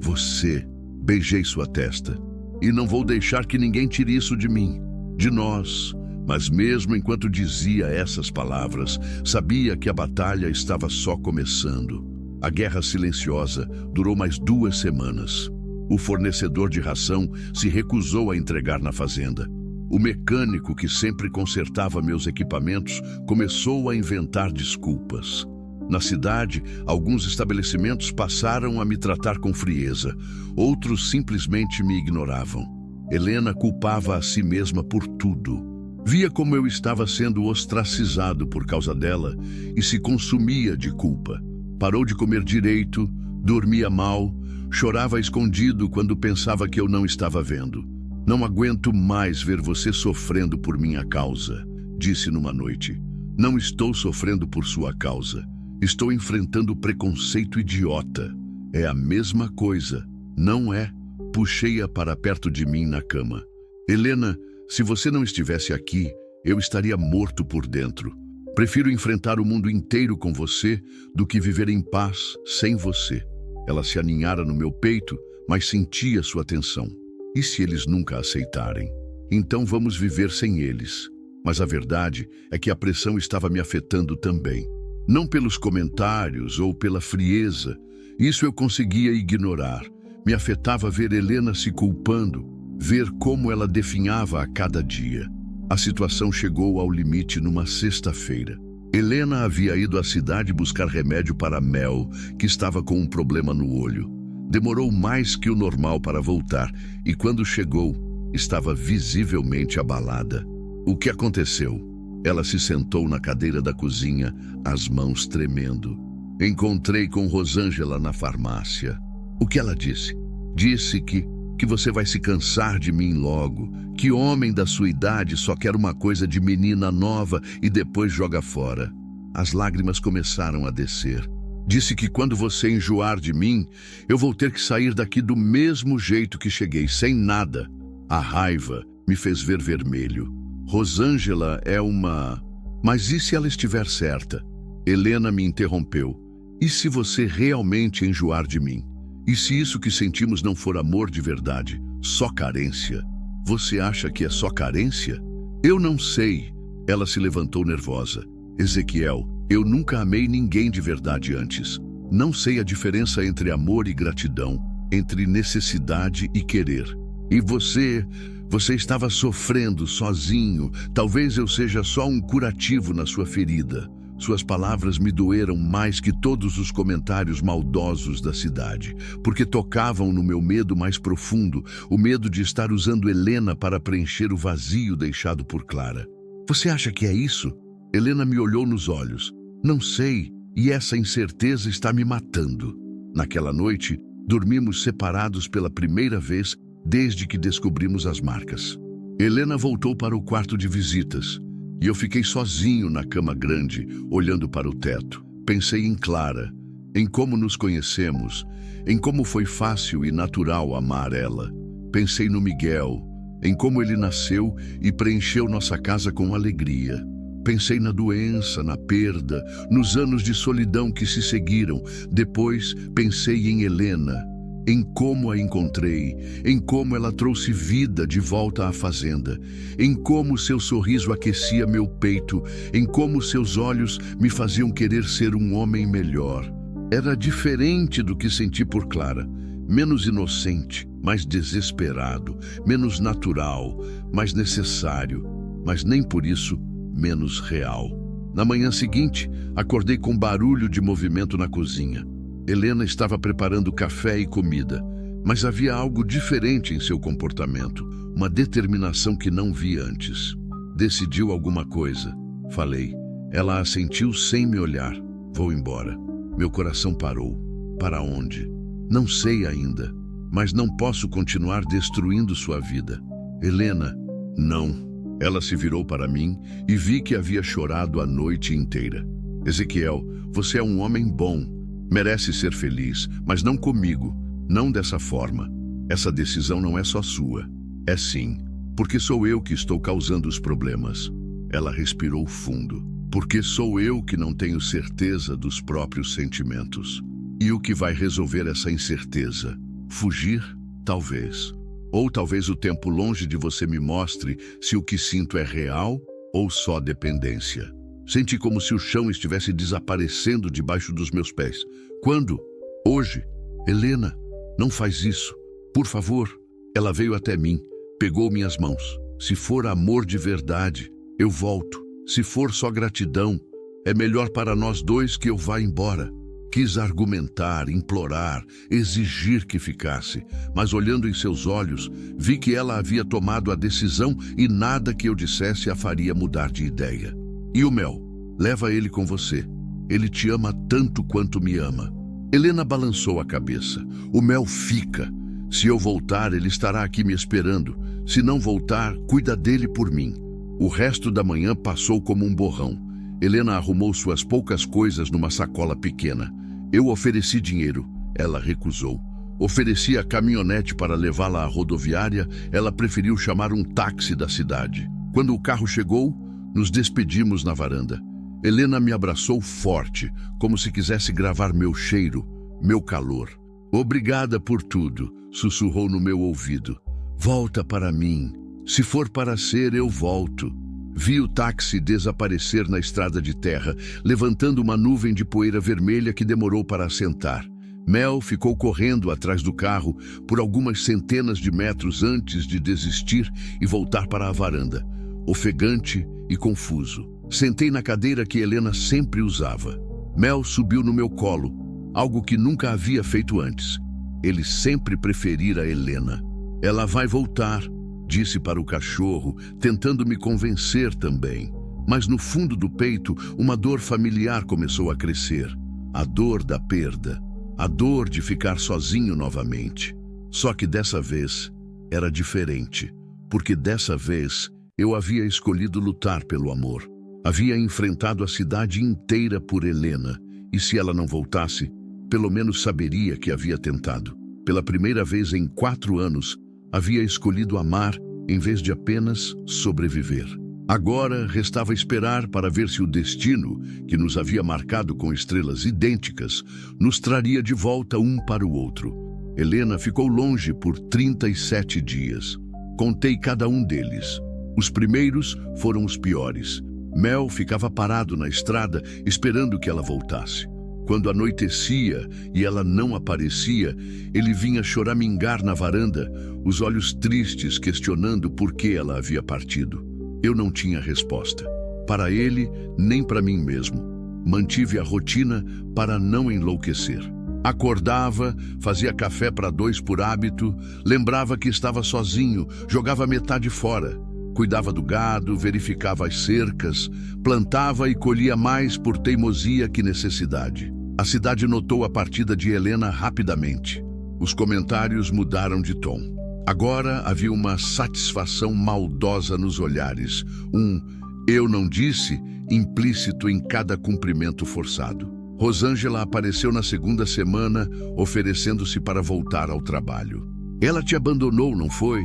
Você, beijei sua testa. E não vou deixar que ninguém tire isso de mim, de nós. Mas mesmo enquanto dizia essas palavras, sabia que a batalha estava só começando. A guerra silenciosa durou mais 2 semanas. O fornecedor de ração se recusou a entregar na fazenda. O mecânico que sempre consertava meus equipamentos começou a inventar desculpas. Na cidade, alguns estabelecimentos passaram a me tratar com frieza. Outros simplesmente me ignoravam. Helena culpava a si mesma por tudo. Via como eu estava sendo ostracizado por causa dela e se consumia de culpa. Parou de comer direito, dormia mal, chorava escondido quando pensava que eu não estava vendo. Não aguento mais ver você sofrendo por minha causa, disse numa noite. Não estou sofrendo por sua causa. Estou enfrentando preconceito idiota. É a mesma coisa, não é? Puxei-a para perto de mim na cama. Helena, se você não estivesse aqui, eu estaria morto por dentro. Prefiro enfrentar o mundo inteiro com você do que viver em paz sem você. Ela se aninhara no meu peito, mas sentia sua tensão. E se eles nunca aceitarem? Então vamos viver sem eles. Mas a verdade é que a pressão estava me afetando também. Não pelos comentários ou pela frieza. Isso eu conseguia ignorar. Me afetava ver Helena se culpando, ver como ela definhava a cada dia. A situação chegou ao limite numa sexta-feira. Helena havia ido à cidade buscar remédio para Mel, que estava com um problema no olho. Demorou mais que o normal para voltar, e quando chegou, estava visivelmente abalada. O que aconteceu? Ela se sentou na cadeira da cozinha, as mãos tremendo. Encontrei com Rosângela na farmácia. O que ela disse? Disse que você vai se cansar de mim logo, que homem da sua idade só quer uma coisa de menina nova e depois joga fora. As lágrimas começaram a descer. Disse que quando você enjoar de mim, eu vou ter que sair daqui do mesmo jeito que cheguei, sem nada. A raiva me fez ver vermelho. Rosângela é uma... Mas e se ela estiver certa? Helena me interrompeu. E se você realmente enjoar de mim? E se isso que sentimos não for amor de verdade, só carência? Você acha que é só carência? Eu não sei. Ela se levantou nervosa. Ezequiel, eu nunca amei ninguém de verdade antes. Não sei a diferença entre amor e gratidão, entre necessidade e querer. E você Você estava sofrendo sozinho. Talvez eu seja só um curativo na sua ferida. Suas palavras me doeram mais que todos os comentários maldosos da cidade, porque tocavam no meu medo mais profundo, o medo de estar usando Helena para preencher o vazio deixado por Clara. Você acha que é isso? Helena me olhou nos olhos. Não sei, e essa incerteza está me matando. Naquela noite, dormimos separados pela primeira vez desde que descobrimos as marcas. Helena voltou para o quarto de visitas. E eu fiquei sozinho na cama grande, olhando para o teto. Pensei em Clara, em como nos conhecemos, em como foi fácil e natural amar ela. Pensei no Miguel, em como ele nasceu e preencheu nossa casa com alegria. Pensei na doença, na perda, nos anos de solidão que se seguiram. Depois, pensei em Helena, em como a encontrei, em como ela trouxe vida de volta à fazenda, em como seu sorriso aquecia meu peito, em como seus olhos me faziam querer ser um homem melhor. Era diferente do que senti por Clara, menos inocente, mais desesperado, menos natural, mais necessário, mas nem por isso menos real. Na manhã seguinte, acordei com barulho de movimento na cozinha. Helena estava preparando café e comida, mas havia algo diferente em seu comportamento, uma determinação que não vi antes. Decidiu alguma coisa, falei. Ela assentiu sem me olhar. Vou embora. Meu coração parou. Para onde? Não sei ainda, mas não posso continuar destruindo sua vida. Helena, não. Ela se virou para mim e vi que havia chorado a noite inteira. Ezequiel, você é um homem bom. Merece ser feliz, mas não comigo, não dessa forma. Essa decisão não é só sua. É sim, porque sou eu que estou causando os problemas. Ela respirou fundo. Porque sou eu que não tenho certeza dos próprios sentimentos. E o que vai resolver essa incerteza? Fugir? Talvez. Ou talvez o tempo longe de você me mostre se o que sinto é real ou só dependência. Senti como se o chão estivesse desaparecendo debaixo dos meus pés. Quando? Hoje. Helena, não faz isso. Por favor. Ela veio até mim, pegou minhas mãos. Se for amor de verdade, eu volto. Se for só gratidão, é melhor para nós dois que eu vá embora. Quis argumentar, implorar, exigir que ficasse, mas olhando em seus olhos, vi que ela havia tomado a decisão e nada que eu dissesse a faria mudar de ideia. E o Mel? Leva ele com você. Ele te ama tanto quanto me ama. Helena balançou a cabeça. O Mel fica. Se eu voltar, ele estará aqui me esperando. Se não voltar, cuida dele por mim. O resto da manhã passou como um borrão. Helena arrumou suas poucas coisas numa sacola pequena. Eu ofereci dinheiro. Ela recusou. Ofereci a caminhonete para levá-la à rodoviária. Ela preferiu chamar um táxi da cidade. Quando o carro chegou, nos despedimos na varanda. Helena me abraçou forte, como se quisesse gravar meu cheiro, meu calor. Obrigada por tudo, sussurrou no meu ouvido. Volta para mim. Se for para ser, eu volto. Vi o táxi desaparecer na estrada de terra, levantando uma nuvem de poeira vermelha que demorou para assentar. Mel ficou correndo atrás do carro por algumas centenas de metros antes de desistir e voltar para a varanda, ofegante e confuso. Sentei na cadeira que Helena sempre usava. Mel subiu no meu colo, algo que nunca havia feito antes. Ele sempre preferira Helena. Ela vai voltar, disse para o cachorro, tentando me convencer também. Mas no fundo do peito, uma dor familiar começou a crescer. A dor da perda. A dor de ficar sozinho novamente. Só que dessa vez era diferente, porque dessa vez eu havia escolhido lutar pelo amor. Havia enfrentado a cidade inteira por Helena, e se ela não voltasse, pelo menos saberia que havia tentado. Pela primeira vez em 4 anos, havia escolhido amar em vez de apenas sobreviver. Agora restava esperar para ver se o destino, que nos havia marcado com estrelas idênticas, nos traria de volta um para o outro. Helena ficou longe por 37 dias. Contei cada um deles. Os primeiros foram os piores. Mel ficava parado na estrada, esperando que ela voltasse. Quando anoitecia e ela não aparecia, ele vinha choramingar na varanda, os olhos tristes, questionando por que ela havia partido. Eu não tinha resposta. Para ele, nem para mim mesmo. Mantive a rotina para não enlouquecer. Acordava, fazia café para dois por hábito, lembrava que estava sozinho, jogava metade fora. Cuidava do gado, verificava as cercas, plantava e colhia mais por teimosia que necessidade. A cidade notou a partida de Helena rapidamente. Os comentários mudaram de tom. Agora havia uma satisfação maldosa nos olhares, um "eu não disse" implícito em cada cumprimento forçado. Rosângela apareceu na segunda semana, oferecendo-se para voltar ao trabalho. "Ela te abandonou, não foi?"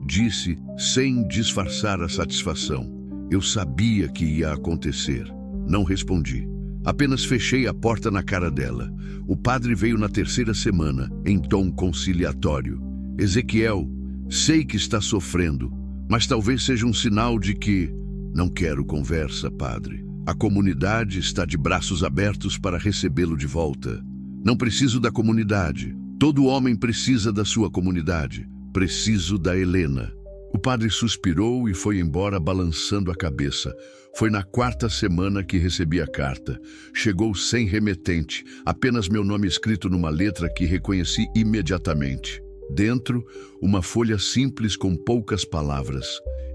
Disse, sem disfarçar a satisfação. Eu sabia que ia acontecer. Não respondi. Apenas fechei a porta na cara dela. O padre veio na terceira semana, em tom conciliatório. "Ezequiel, sei que está sofrendo, mas talvez seja um sinal de que..." "Não quero conversa, padre. A comunidade está de braços abertos para recebê-lo de volta." "Não preciso da comunidade. Todo homem precisa da sua comunidade. Preciso da Helena." O padre suspirou e foi embora balançando a cabeça. Foi na quarta semana que recebi a carta. Chegou sem remetente, apenas meu nome escrito numa letra que reconheci imediatamente. Dentro, uma folha simples com poucas palavras.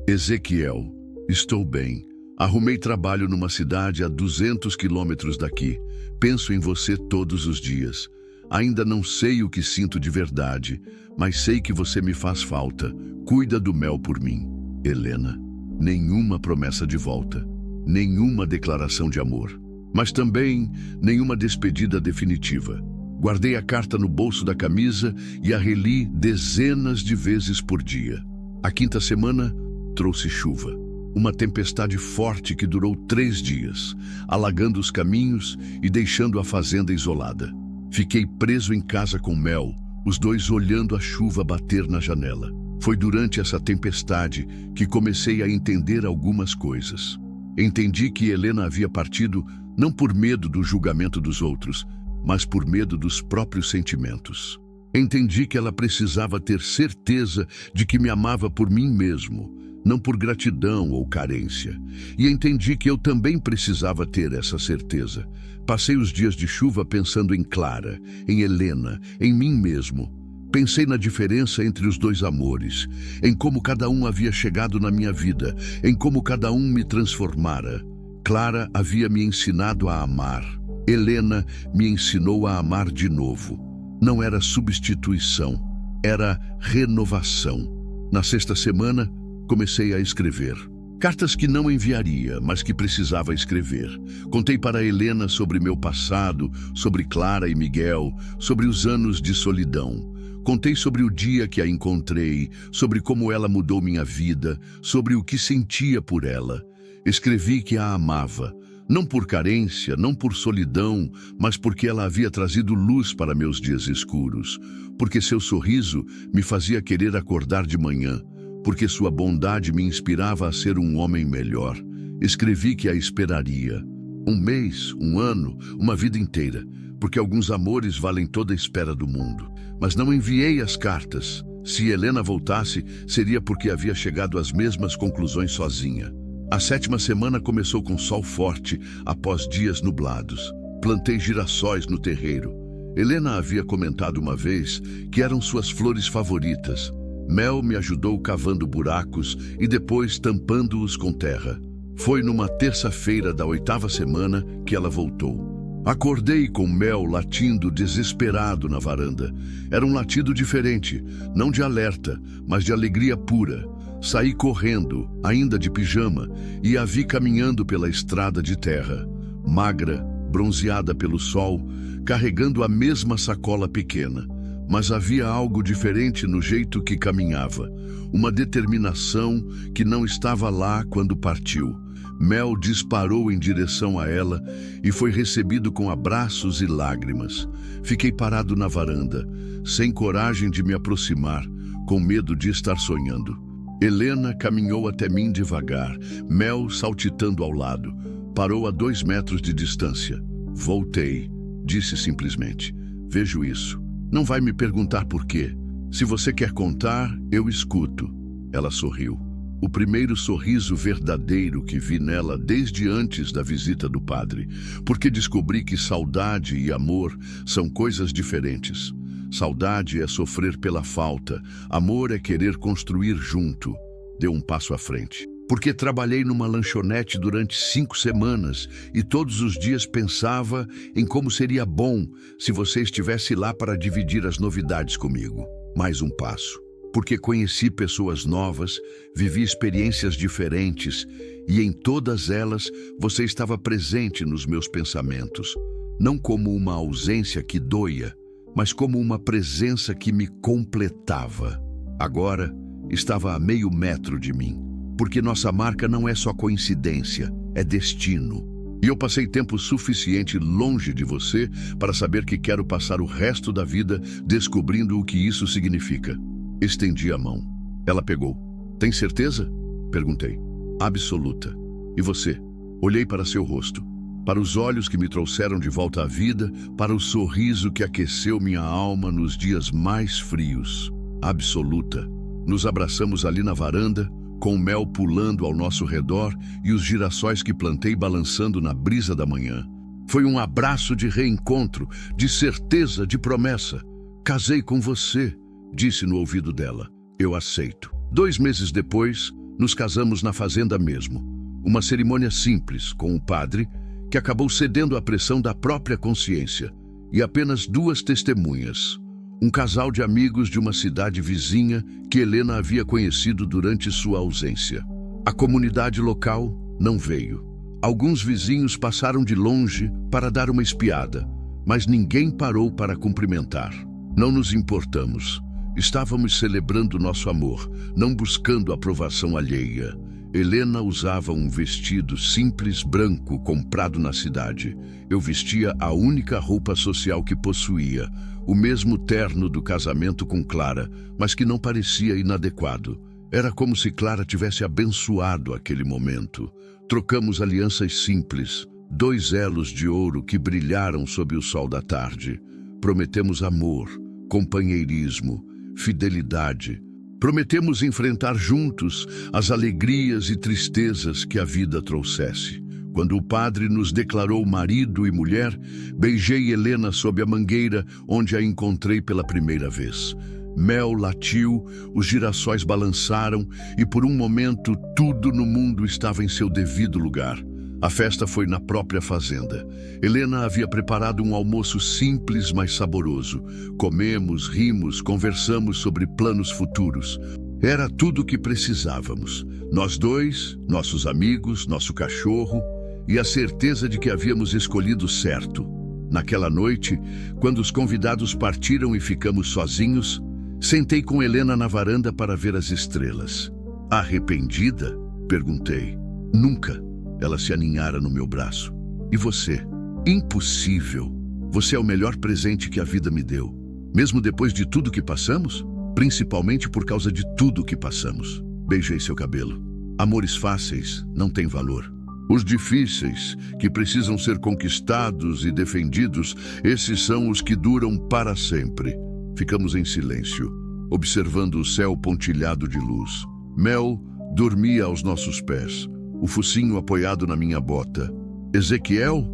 "Ezequiel, estou bem. Arrumei trabalho numa cidade a 200 quilômetros daqui. Penso em você todos os dias. Ainda não sei o que sinto de verdade, mas sei que você me faz falta. Cuida do Mel por mim. Helena." Nenhuma promessa de volta, nenhuma declaração de amor, mas também nenhuma despedida definitiva. Guardei a carta no bolso da camisa e a reli dezenas de vezes por dia. A quinta semana trouxe chuva. Uma tempestade forte que durou 3 dias, alagando os caminhos e deixando a fazenda isolada. Fiquei preso em casa com Mel, os dois olhando a chuva bater na janela. Foi durante essa tempestade que comecei a entender algumas coisas. Entendi que Helena havia partido não por medo do julgamento dos outros, mas por medo dos próprios sentimentos. Entendi que ela precisava ter certeza de que me amava por mim mesmo, não por gratidão ou carência. E entendi que eu também precisava ter essa certeza. Passei os dias de chuva pensando em Clara, em Helena, em mim mesmo. Pensei na diferença entre os dois amores, em como cada um havia chegado na minha vida, em como cada um me transformara. Clara havia me ensinado a amar. Helena me ensinou a amar de novo. Não era substituição, era renovação. Na sexta semana, comecei a escrever. Cartas que não enviaria, mas que precisava escrever. Contei para Helena sobre meu passado, sobre Clara e Miguel, sobre os anos de solidão. Contei sobre o dia que a encontrei, sobre como ela mudou minha vida, sobre o que sentia por ela. Escrevi que a amava, não por carência, não por solidão, mas porque ela havia trazido luz para meus dias escuros, porque seu sorriso me fazia querer acordar de manhã, porque sua bondade me inspirava a ser um homem melhor. Escrevi que a esperaria. 1 mês, 1 ano, uma vida inteira, porque alguns amores valem toda a espera do mundo. Mas não enviei as cartas. Se Helena voltasse, seria porque havia chegado às mesmas conclusões sozinha. A 7ª semana começou com sol forte, após dias nublados. Plantei girassóis no terreiro. Helena havia comentado uma vez que eram suas flores favoritas. Mel me ajudou cavando buracos e depois tampando-os com terra. Foi numa terça-feira da 8ª semana que ela voltou. Acordei com Mel latindo desesperado na varanda. Era um latido diferente, não de alerta, mas de alegria pura. Saí correndo, ainda de pijama, e a vi caminhando pela estrada de terra. Magra, bronzeada pelo sol, carregando a mesma sacola pequena. Mas havia algo diferente no jeito que caminhava. Uma determinação que não estava lá quando partiu. Mel disparou em direção a ela e foi recebido com abraços e lágrimas. Fiquei parado na varanda, sem coragem de me aproximar, com medo de estar sonhando. Helena caminhou até mim devagar, Mel saltitando ao lado. Parou a 2 metros de distância. Voltei. Disse simplesmente. Vejo isso. Não vai me perguntar por quê. Se você quer contar, eu escuto. Ela sorriu. O primeiro sorriso verdadeiro que vi nela desde antes da visita do padre, porque descobri que saudade e amor são coisas diferentes. Saudade é sofrer pela falta, amor é querer construir junto. Deu um passo à frente. Porque trabalhei numa lanchonete durante 5 semanas e todos os dias pensava em como seria bom se você estivesse lá para dividir as novidades comigo. Mais um passo. Porque conheci pessoas novas, vivi experiências diferentes e em todas elas você estava presente nos meus pensamentos. Não como uma ausência que doía, mas como uma presença que me completava. Agora estava a meio metro de mim. Porque nossa marca não é só coincidência, é destino. E eu passei tempo suficiente longe de você para saber que quero passar o resto da vida descobrindo o que isso significa. Estendi a mão. Ela pegou. Tem certeza? Perguntei. Absoluta. E você? Olhei para seu rosto, para os olhos que me trouxeram de volta à vida, para o sorriso que aqueceu minha alma nos dias mais frios. Absoluta. Nos abraçamos ali na varanda, com o mel pulando ao nosso redor e os girassóis que plantei balançando na brisa da manhã. Foi um abraço de reencontro, de certeza, de promessa. Casei com você, disse no ouvido dela. Eu aceito. 2 meses depois, nos casamos na fazenda mesmo. Uma cerimônia simples, com o padre, que acabou cedendo à pressão da própria consciência, e apenas 2 testemunhas. Um casal de amigos de uma cidade vizinha que Helena havia conhecido durante sua ausência. A comunidade local não veio. Alguns vizinhos passaram de longe para dar uma espiada, mas ninguém parou para cumprimentar. Não nos importamos. Estávamos celebrando nosso amor, não buscando aprovação alheia. Helena usava um vestido simples branco comprado na cidade. Eu vestia a única roupa social que possuía, o mesmo terno do casamento com Clara, mas que não parecia inadequado. Era como se Clara tivesse abençoado aquele momento. Trocamos alianças simples, 2 elos de ouro que brilharam sob o sol da tarde. Prometemos amor, companheirismo, fidelidade. Prometemos enfrentar juntos as alegrias e tristezas que a vida trouxesse. Quando o padre nos declarou marido e mulher, beijei Helena sob a mangueira onde a encontrei pela primeira vez. Mel latiu, os girassóis balançaram e por um momento tudo no mundo estava em seu devido lugar. A festa foi na própria fazenda. Helena havia preparado um almoço simples, mas saboroso. Comemos, rimos, conversamos sobre planos futuros. Era tudo o que precisávamos. Nós dois, nossos amigos, nosso cachorro e a certeza de que havíamos escolhido certo. Naquela noite, quando os convidados partiram e ficamos sozinhos, sentei com Helena na varanda para ver as estrelas. Arrependida? Perguntei. Nunca. Ela se aninhara no meu braço. E você? Impossível. Você é o melhor presente que a vida me deu. Mesmo depois de tudo que passamos? Principalmente por causa de tudo que passamos. Beijei seu cabelo. Amores fáceis não têm valor. Os difíceis, que precisam ser conquistados e defendidos, esses são os que duram para sempre. Ficamos em silêncio, observando o céu pontilhado de luz. Mel dormia aos nossos pés, o focinho apoiado na minha bota. Ezequiel?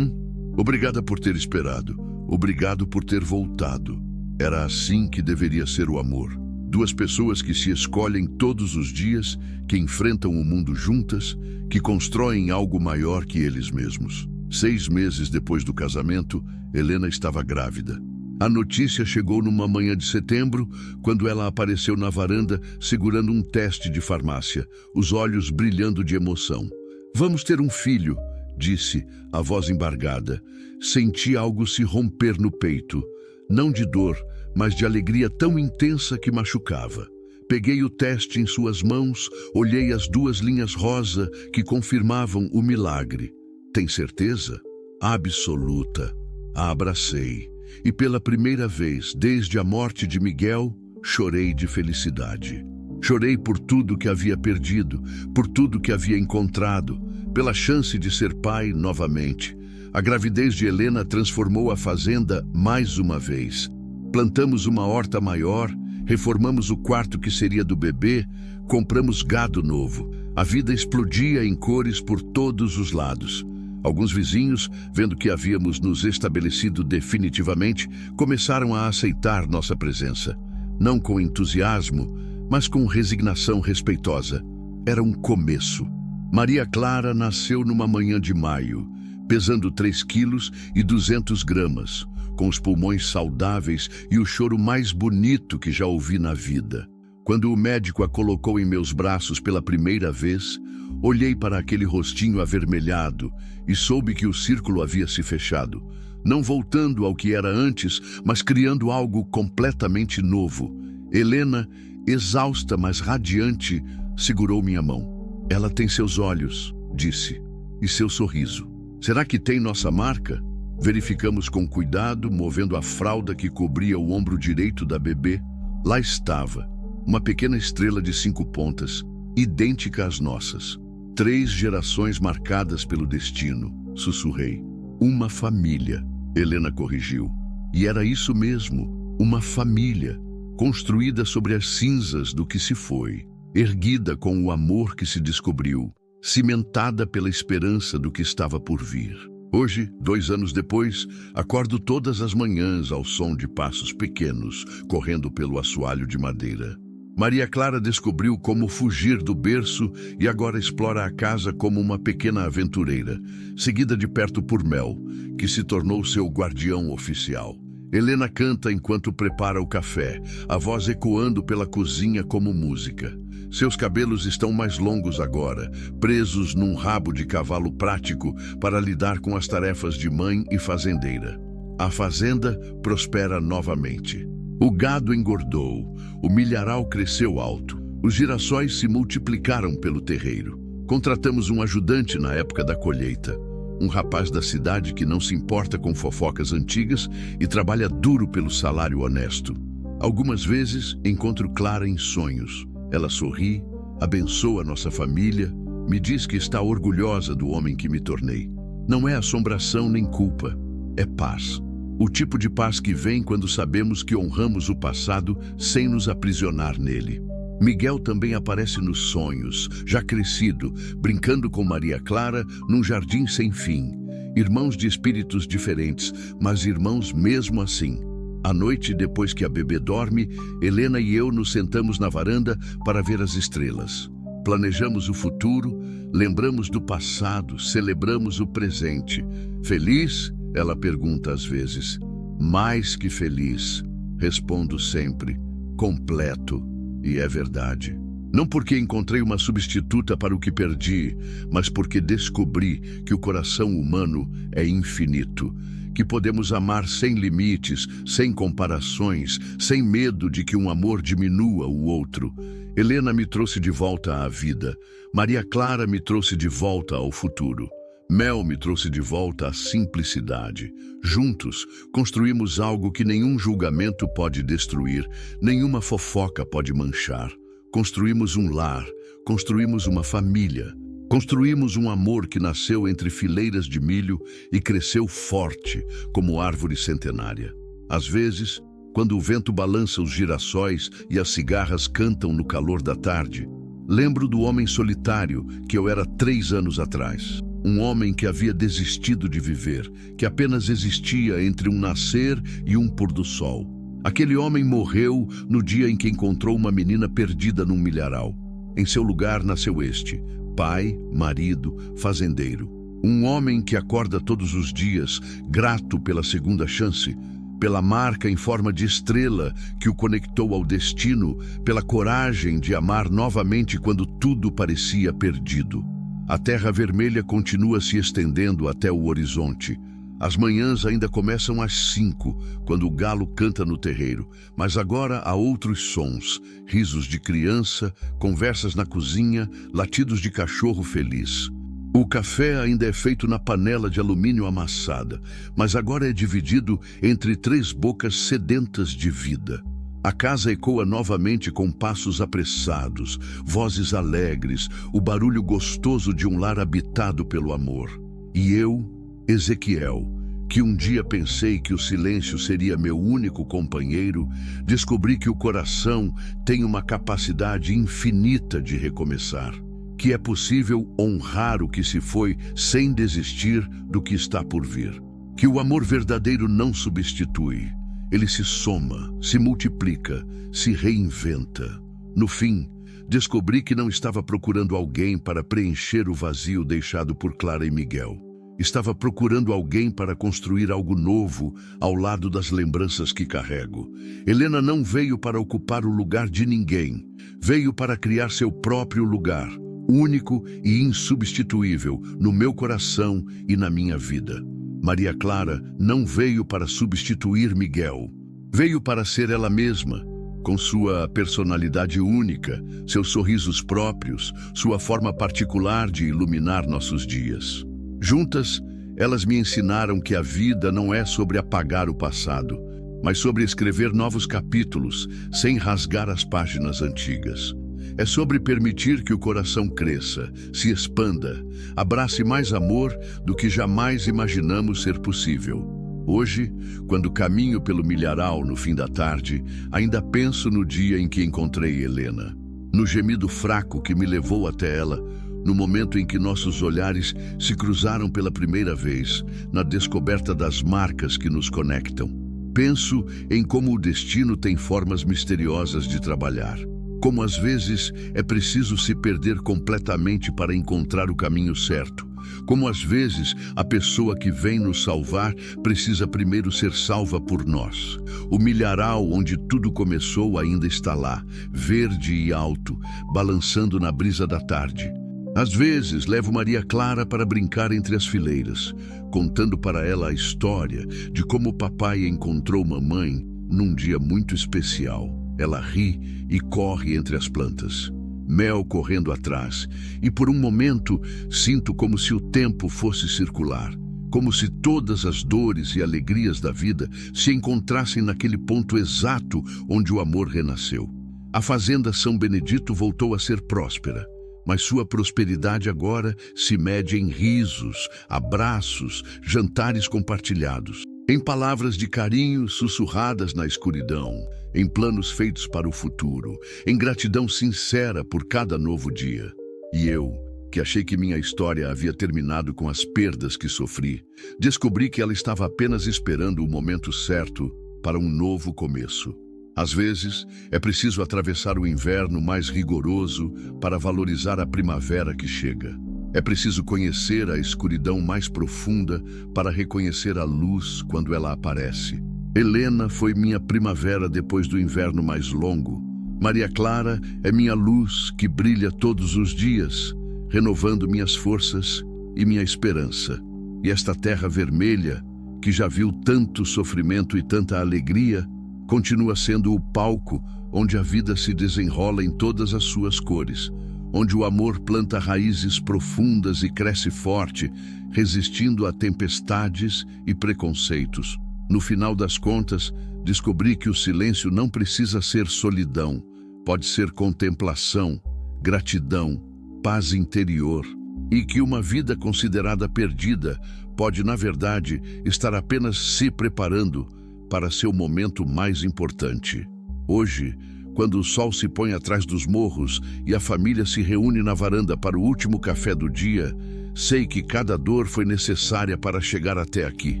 Obrigada por ter esperado. Obrigado por ter voltado. Era assim que deveria ser o amor. 2 pessoas que se escolhem todos os dias, que enfrentam o mundo juntas, que constroem algo maior que eles mesmos. 6 meses depois do casamento, Helena estava grávida. A notícia chegou numa manhã de setembro, quando ela apareceu na varanda segurando um teste de farmácia, os olhos brilhando de emoção. Vamos ter um filho, disse, a voz embargada. Senti algo se romper no peito, não de dor, mas de alegria tão intensa que machucava. Peguei o teste em suas mãos, olhei as 2 linhas rosa que confirmavam o milagre. Tem certeza? Absoluta. A abracei. E pela primeira vez, desde a morte de Miguel, chorei de felicidade. Chorei por tudo que havia perdido, por tudo que havia encontrado, pela chance de ser pai novamente. A gravidez de Helena transformou a fazenda mais uma vez. Plantamos uma horta maior, reformamos o quarto que seria do bebê, compramos gado novo. A vida explodia em cores por todos os lados. Alguns vizinhos, vendo que havíamos nos estabelecido definitivamente, começaram a aceitar nossa presença. Não com entusiasmo, mas com resignação respeitosa. Era um começo. Maria Clara nasceu numa manhã de maio, pesando 3 quilos e 200 gramas, com os pulmões saudáveis e o choro mais bonito que já ouvi na vida. Quando o médico a colocou em meus braços pela primeira vez, olhei para aquele rostinho avermelhado e soube que o círculo havia se fechado, não voltando ao que era antes, mas criando algo completamente novo. Helena, exausta mas radiante, segurou minha mão. Ela tem seus olhos, disse, e seu sorriso. Será que tem nossa marca? Verificamos com cuidado, movendo a fralda que cobria o ombro direito da bebê. Lá estava, uma pequena estrela de 5 pontas, idêntica às nossas. 3 gerações marcadas pelo destino, sussurrei. Uma família, Helena corrigiu. E era isso mesmo, uma família, construída sobre as cinzas do que se foi, erguida com o amor que se descobriu, cimentada pela esperança do que estava por vir. Hoje, 2 anos depois, acordo todas as manhãs ao som de passos pequenos, correndo pelo assoalho de madeira. Maria Clara descobriu como fugir do berço e agora explora a casa como uma pequena aventureira, seguida de perto por Mel, que se tornou seu guardião oficial. Helena canta enquanto prepara o café, a voz ecoando pela cozinha como música. Seus cabelos estão mais longos agora, presos num rabo de cavalo prático para lidar com as tarefas de mãe e fazendeira. A fazenda prospera novamente. O gado engordou, o milharal cresceu alto, os girassóis se multiplicaram pelo terreiro. Contratamos um ajudante na época da colheita, um rapaz da cidade que não se importa com fofocas antigas e trabalha duro pelo salário honesto. Algumas vezes encontro Clara em sonhos. Ela sorri, abençoa nossa família, me diz que está orgulhosa do homem que me tornei. Não é assombração nem culpa, é paz. O tipo de paz que vem quando sabemos que honramos o passado sem nos aprisionar nele. Miguel também aparece nos sonhos, já crescido, brincando com Maria Clara num jardim sem fim. Irmãos de espíritos diferentes, mas irmãos mesmo assim. À noite, depois que a bebê dorme, Helena e eu nos sentamos na varanda para ver as estrelas. Planejamos o futuro, lembramos do passado, celebramos o presente. Feliz? Ela pergunta às vezes. Mais que feliz, respondo sempre. Completo. E é verdade. Não porque encontrei uma substituta para o que perdi, mas porque descobri que o coração humano é infinito, que podemos amar sem limites, sem comparações, sem medo de que um amor diminua o outro. Helena me trouxe de volta à vida. Maria Clara me trouxe de volta ao futuro. Mel me trouxe de volta à simplicidade. Juntos, construímos algo que nenhum julgamento pode destruir, nenhuma fofoca pode manchar. Construímos um lar, construímos uma família, construímos um amor que nasceu entre fileiras de milho e cresceu forte, como árvore centenária. Às vezes, quando o vento balança os girassóis e as cigarras cantam no calor da tarde, lembro do homem solitário que eu era 3 anos atrás. Um homem que havia desistido de viver, que apenas existia entre um nascer e um pôr do sol. Aquele homem morreu no dia em que encontrou uma menina perdida num milharal. Em seu lugar nasceu este, pai, marido, fazendeiro. Um homem que acorda todos os dias, grato pela segunda chance, pela marca em forma de estrela que o conectou ao destino, pela coragem de amar novamente quando tudo parecia perdido. A terra vermelha continua se estendendo até o horizonte. As manhãs ainda começam às 5, quando o galo canta no terreiro, mas agora há outros sons, risos de criança, conversas na cozinha, latidos de cachorro feliz. O café ainda é feito na panela de alumínio amassada, mas agora é dividido entre 3 bocas sedentas de vida. A casa ecoa novamente com passos apressados, vozes alegres, o barulho gostoso de um lar habitado pelo amor. E eu, Ezequiel, que um dia pensei que o silêncio seria meu único companheiro, descobri que o coração tem uma capacidade infinita de recomeçar, que é possível honrar o que se foi sem desistir do que está por vir, que o amor verdadeiro não substitui, ele se soma, se multiplica, se reinventa. No fim, descobri que não estava procurando alguém para preencher o vazio deixado por Clara e Miguel. Estava procurando alguém para construir algo novo ao lado das lembranças que carrego. Helena não veio para ocupar o lugar de ninguém. Veio para criar seu próprio lugar, único e insubstituível, no meu coração e na minha vida. Maria Clara não veio para substituir Miguel. Veio para ser ela mesma, com sua personalidade única, seus sorrisos próprios, sua forma particular de iluminar nossos dias. Juntas, elas me ensinaram que a vida não é sobre apagar o passado, mas sobre escrever novos capítulos sem rasgar as páginas antigas. É sobre permitir que o coração cresça, se expanda, abrace mais amor do que jamais imaginamos ser possível. Hoje, quando caminho pelo milharal no fim da tarde, ainda penso no dia em que encontrei Helena, no gemido fraco que me levou até ela, no momento em que nossos olhares se cruzaram pela primeira vez, na descoberta das marcas que nos conectam. Penso em como o destino tem formas misteriosas de trabalhar. Como às vezes é preciso se perder completamente para encontrar o caminho certo. Como às vezes a pessoa que vem nos salvar precisa primeiro ser salva por nós. O milharal onde tudo começou ainda está lá, verde e alto, balançando na brisa da tarde. Às vezes, levo Maria Clara para brincar entre as fileiras, contando para ela a história de como o papai encontrou mamãe num dia muito especial. Ela ri e corre entre as plantas, Mel correndo atrás, e por um momento sinto como se o tempo fosse circular, como se todas as dores e alegrias da vida se encontrassem naquele ponto exato onde o amor renasceu. A fazenda São Benedito voltou a ser próspera, mas sua prosperidade agora se mede em risos, abraços, jantares compartilhados, em palavras de carinho sussurradas na escuridão, em planos feitos para o futuro, em gratidão sincera por cada novo dia. E eu, que achei que minha história havia terminado com as perdas que sofri, descobri que ela estava apenas esperando o momento certo para um novo começo. Às vezes, é preciso atravessar o inverno mais rigoroso para valorizar a primavera que chega. É preciso conhecer a escuridão mais profunda para reconhecer a luz quando ela aparece. Helena foi minha primavera depois do inverno mais longo. Maria Clara é minha luz que brilha todos os dias, renovando minhas forças e minha esperança. E esta terra vermelha, que já viu tanto sofrimento e tanta alegria, continua sendo o palco onde a vida se desenrola em todas as suas cores, onde o amor planta raízes profundas e cresce forte, resistindo a tempestades e preconceitos. No final das contas, descobri que o silêncio não precisa ser solidão, pode ser contemplação, gratidão, paz interior, e que uma vida considerada perdida pode, na verdade, estar apenas se preparando para seu momento mais importante. Hoje, quando o sol se põe atrás dos morros e a família se reúne na varanda para o último café do dia, sei que cada dor foi necessária para chegar até aqui.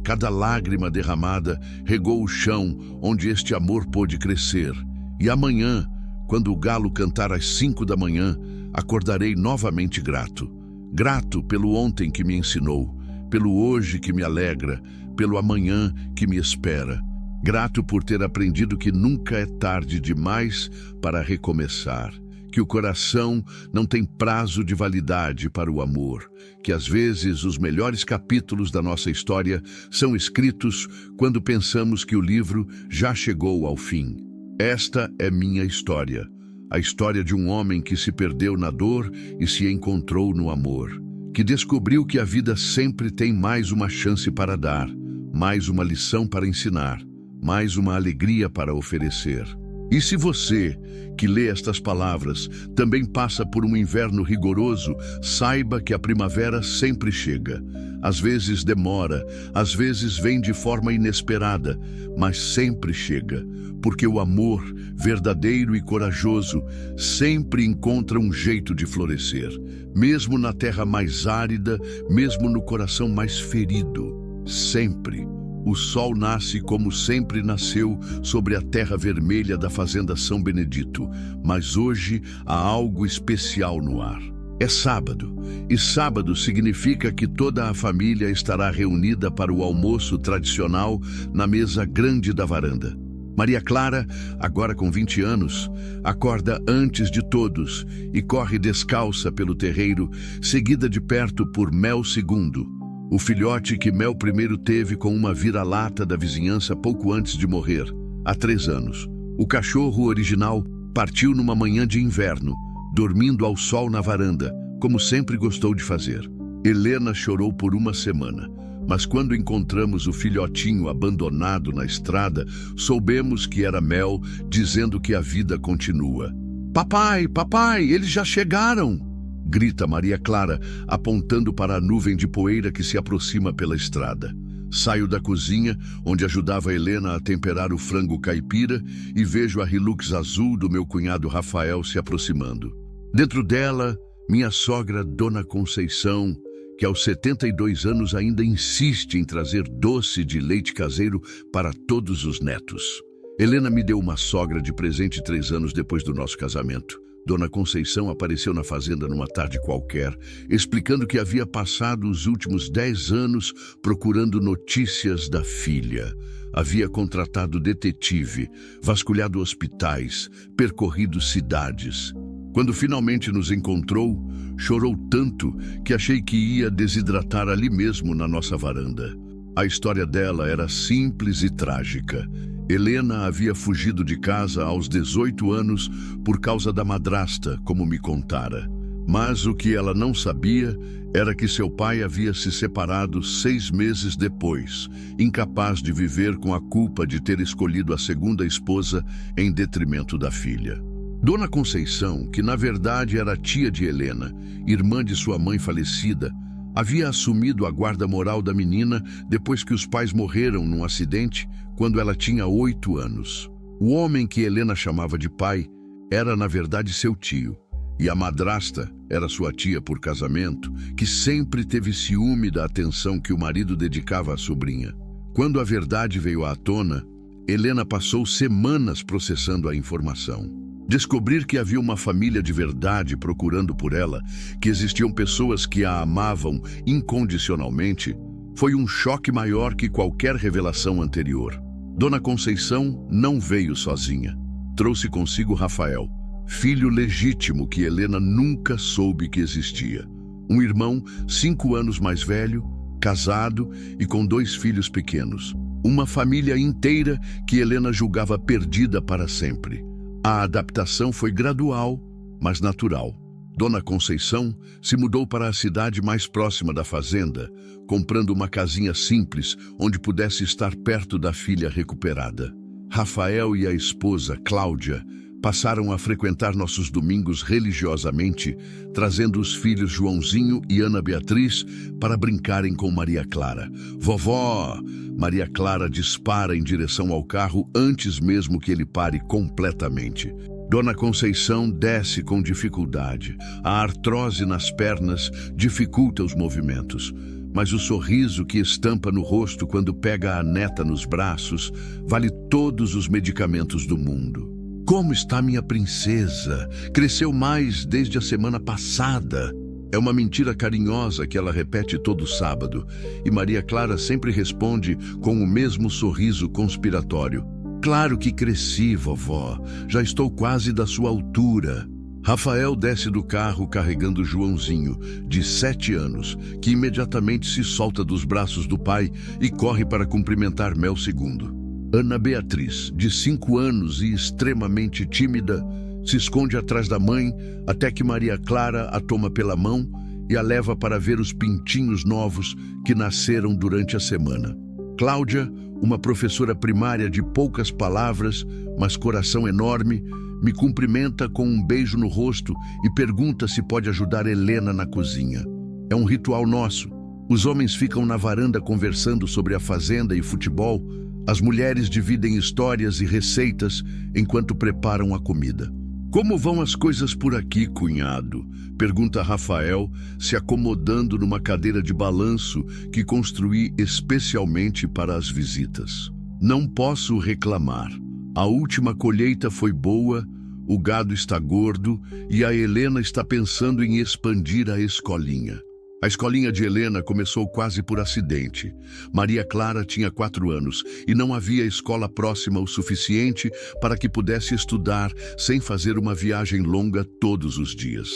Cada lágrima derramada regou o chão onde este amor pôde crescer. E amanhã, quando o galo cantar às 5 da manhã, acordarei novamente grato. Grato pelo ontem que me ensinou, pelo hoje que me alegra, pelo amanhã que me espera. Grato por ter aprendido que nunca é tarde demais para recomeçar, que o coração não tem prazo de validade para o amor, que às vezes os melhores capítulos da nossa história são escritos quando pensamos que o livro já chegou ao fim. Esta é minha história, a história de um homem que se perdeu na dor e se encontrou no amor, que descobriu que a vida sempre tem mais uma chance para dar, mais uma lição para ensinar, mais uma alegria para oferecer. E se você, que lê estas palavras, também passa por um inverno rigoroso, saiba que a primavera sempre chega. Às vezes demora, às vezes vem de forma inesperada, mas sempre chega, porque o amor, verdadeiro e corajoso, sempre encontra um jeito de florescer, mesmo na terra mais árida, mesmo no coração mais ferido. Sempre. O sol nasce como sempre nasceu sobre a terra vermelha da fazenda São Benedito, mas hoje há algo especial no ar. É sábado, e sábado significa que toda a família estará reunida para o almoço tradicional na mesa grande da varanda. Maria Clara, agora com 20 anos, acorda antes de todos e corre descalça pelo terreiro, seguida de perto por Mel II. O filhote que Mel I teve com uma vira-lata da vizinhança pouco antes de morrer, há 3 anos. O cachorro original partiu numa manhã de inverno, dormindo ao sol na varanda, como sempre gostou de fazer. Helena chorou por uma semana, mas quando encontramos o filhotinho abandonado na estrada, soubemos que era Mel dizendo que a vida continua. Papai, papai, eles já chegaram! Grita Maria Clara, apontando para a nuvem de poeira que se aproxima pela estrada. Saio da cozinha, onde ajudava Helena a temperar o frango caipira, e vejo a Hilux azul do meu cunhado Rafael se aproximando. Dentro dela, minha sogra Dona Conceição, que aos 72 anos ainda insiste em trazer doce de leite caseiro para todos os netos. Helena me deu uma sogra de presente 3 anos depois do nosso casamento. Dona Conceição apareceu na fazenda numa tarde qualquer, explicando que havia passado os últimos 10 anos procurando notícias da filha. Havia contratado detetive, vasculhado hospitais, percorrido cidades. Quando finalmente nos encontrou, chorou tanto que achei que ia desidratar ali mesmo na nossa varanda. A história dela era simples e trágica. Helena havia fugido de casa aos 18 anos por causa da madrasta, como me contara. Mas o que ela não sabia era que seu pai havia se separado 6 meses depois, incapaz de viver com a culpa de ter escolhido a segunda esposa em detrimento da filha. Dona Conceição, que na verdade era tia de Helena, irmã de sua mãe falecida, havia assumido a guarda moral da menina depois que os pais morreram num acidente quando ela tinha 8 anos. O homem que Helena chamava de pai era, na verdade, seu tio, e a madrasta era sua tia por casamento, que sempre teve ciúme da atenção que o marido dedicava à sobrinha. Quando a verdade veio à tona, Helena passou semanas processando a informação. Descobrir que havia uma família de verdade procurando por ela, que existiam pessoas que a amavam incondicionalmente, foi um choque maior que qualquer revelação anterior. Dona Conceição não veio sozinha. Trouxe consigo Rafael, filho legítimo que Helena nunca soube que existia. Um irmão 5 anos mais velho, casado e com 2 filhos pequenos. Uma família inteira que Helena julgava perdida para sempre. A adaptação foi gradual, mas natural. Dona Conceição se mudou para a cidade mais próxima da fazenda, comprando uma casinha simples onde pudesse estar perto da filha recuperada. Rafael e a esposa, Cláudia, passaram a frequentar nossos domingos religiosamente, trazendo os filhos Joãozinho e Ana Beatriz para brincarem com Maria Clara. Vovó! Maria Clara dispara em direção ao carro antes mesmo que ele pare completamente. Dona Conceição desce com dificuldade. A artrose nas pernas dificulta os movimentos, mas o sorriso que estampa no rosto quando pega a neta nos braços vale todos os medicamentos do mundo. Como está minha princesa? Cresceu mais desde a semana passada. É uma mentira carinhosa que ela repete todo sábado, e Maria Clara sempre responde com o mesmo sorriso conspiratório. Claro que cresci, vovó. Já estou quase da sua altura. Rafael desce do carro carregando Joãozinho, de 7 anos, que imediatamente se solta dos braços do pai e corre para cumprimentar Mel II. Ana Beatriz, de 5 anos e extremamente tímida, se esconde atrás da mãe até que Maria Clara a toma pela mão e a leva para ver os pintinhos novos que nasceram durante a semana. Cláudia, Uma professora primária de poucas palavras, mas coração enorme, me cumprimenta com um beijo no rosto e pergunta se pode ajudar Helena na cozinha. É um ritual nosso. Os homens ficam na varanda conversando sobre a fazenda e futebol. As mulheres dividem histórias e receitas enquanto preparam a comida. Como vão as coisas por aqui, cunhado? Pergunta Rafael, se acomodando numa cadeira de balanço que construí especialmente para as visitas. Não posso reclamar. A última colheita foi boa, o gado está gordo e a Helena está pensando em expandir a escolinha. A escolinha de Helena começou quase por acidente. Maria Clara tinha 4 anos e não havia escola próxima o suficiente para que pudesse estudar sem fazer uma viagem longa todos os dias.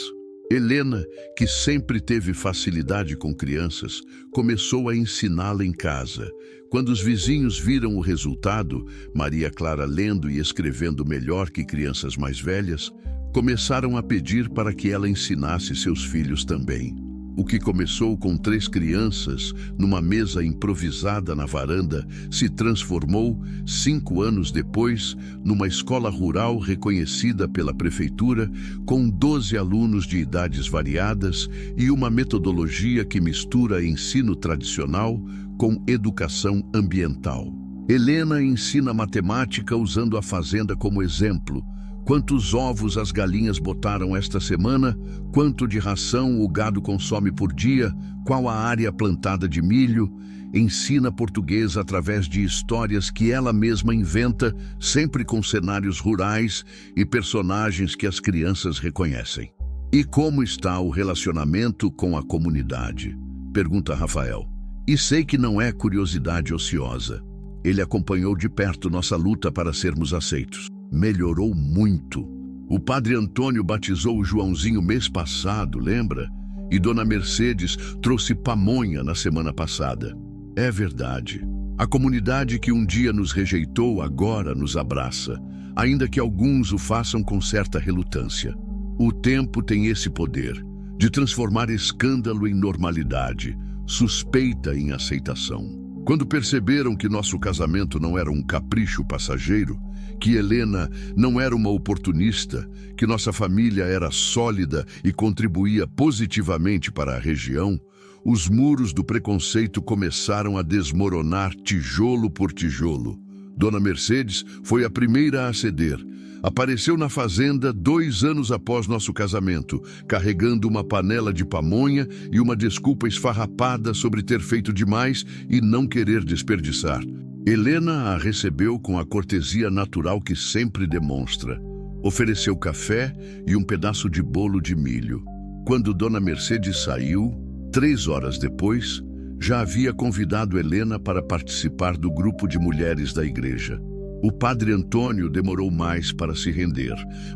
Helena, que sempre teve facilidade com crianças, começou a ensiná-la em casa. Quando os vizinhos viram o resultado, Maria Clara lendo e escrevendo melhor que crianças mais velhas, começaram a pedir para que ela ensinasse seus filhos também. O que começou com 3 crianças numa mesa improvisada na varanda se transformou, 5 anos depois, numa escola rural reconhecida pela prefeitura, com 12 alunos de idades variadas e uma metodologia que mistura ensino tradicional com educação ambiental. Helena ensina matemática usando a fazenda como exemplo. Quantos ovos as galinhas botaram esta semana? Quanto de ração o gado consome por dia? Qual a área plantada de milho? Ensina português através de histórias que ela mesma inventa, sempre com cenários rurais e personagens que as crianças reconhecem. E como está o relacionamento com a comunidade? Pergunta Rafael. E sei que não é curiosidade ociosa. Ele acompanhou de perto nossa luta para sermos aceitos. Melhorou muito. O padre Antônio batizou o Joãozinho mês passado, lembra? E Dona Mercedes trouxe pamonha na semana passada. É verdade. A comunidade que um dia nos rejeitou agora nos abraça, ainda que alguns o façam com certa relutância. O tempo tem esse poder de transformar escândalo em normalidade, suspeita em aceitação. Quando perceberam que nosso casamento não era um capricho passageiro, que Helena não era uma oportunista, que nossa família era sólida e contribuía positivamente para a região, os muros do preconceito começaram a desmoronar tijolo por tijolo. Dona Mercedes foi a primeira a ceder. Apareceu na fazenda 2 anos após nosso casamento, carregando uma panela de pamonha e uma desculpa esfarrapada sobre ter feito demais e não querer desperdiçar. Helena a recebeu com a cortesia natural que sempre demonstra. Ofereceu café e um pedaço de bolo de milho. Quando Dona Mercedes saiu, 3 horas depois, já havia convidado Helena para participar do grupo de mulheres da igreja. O padre Antônio demorou mais para se render,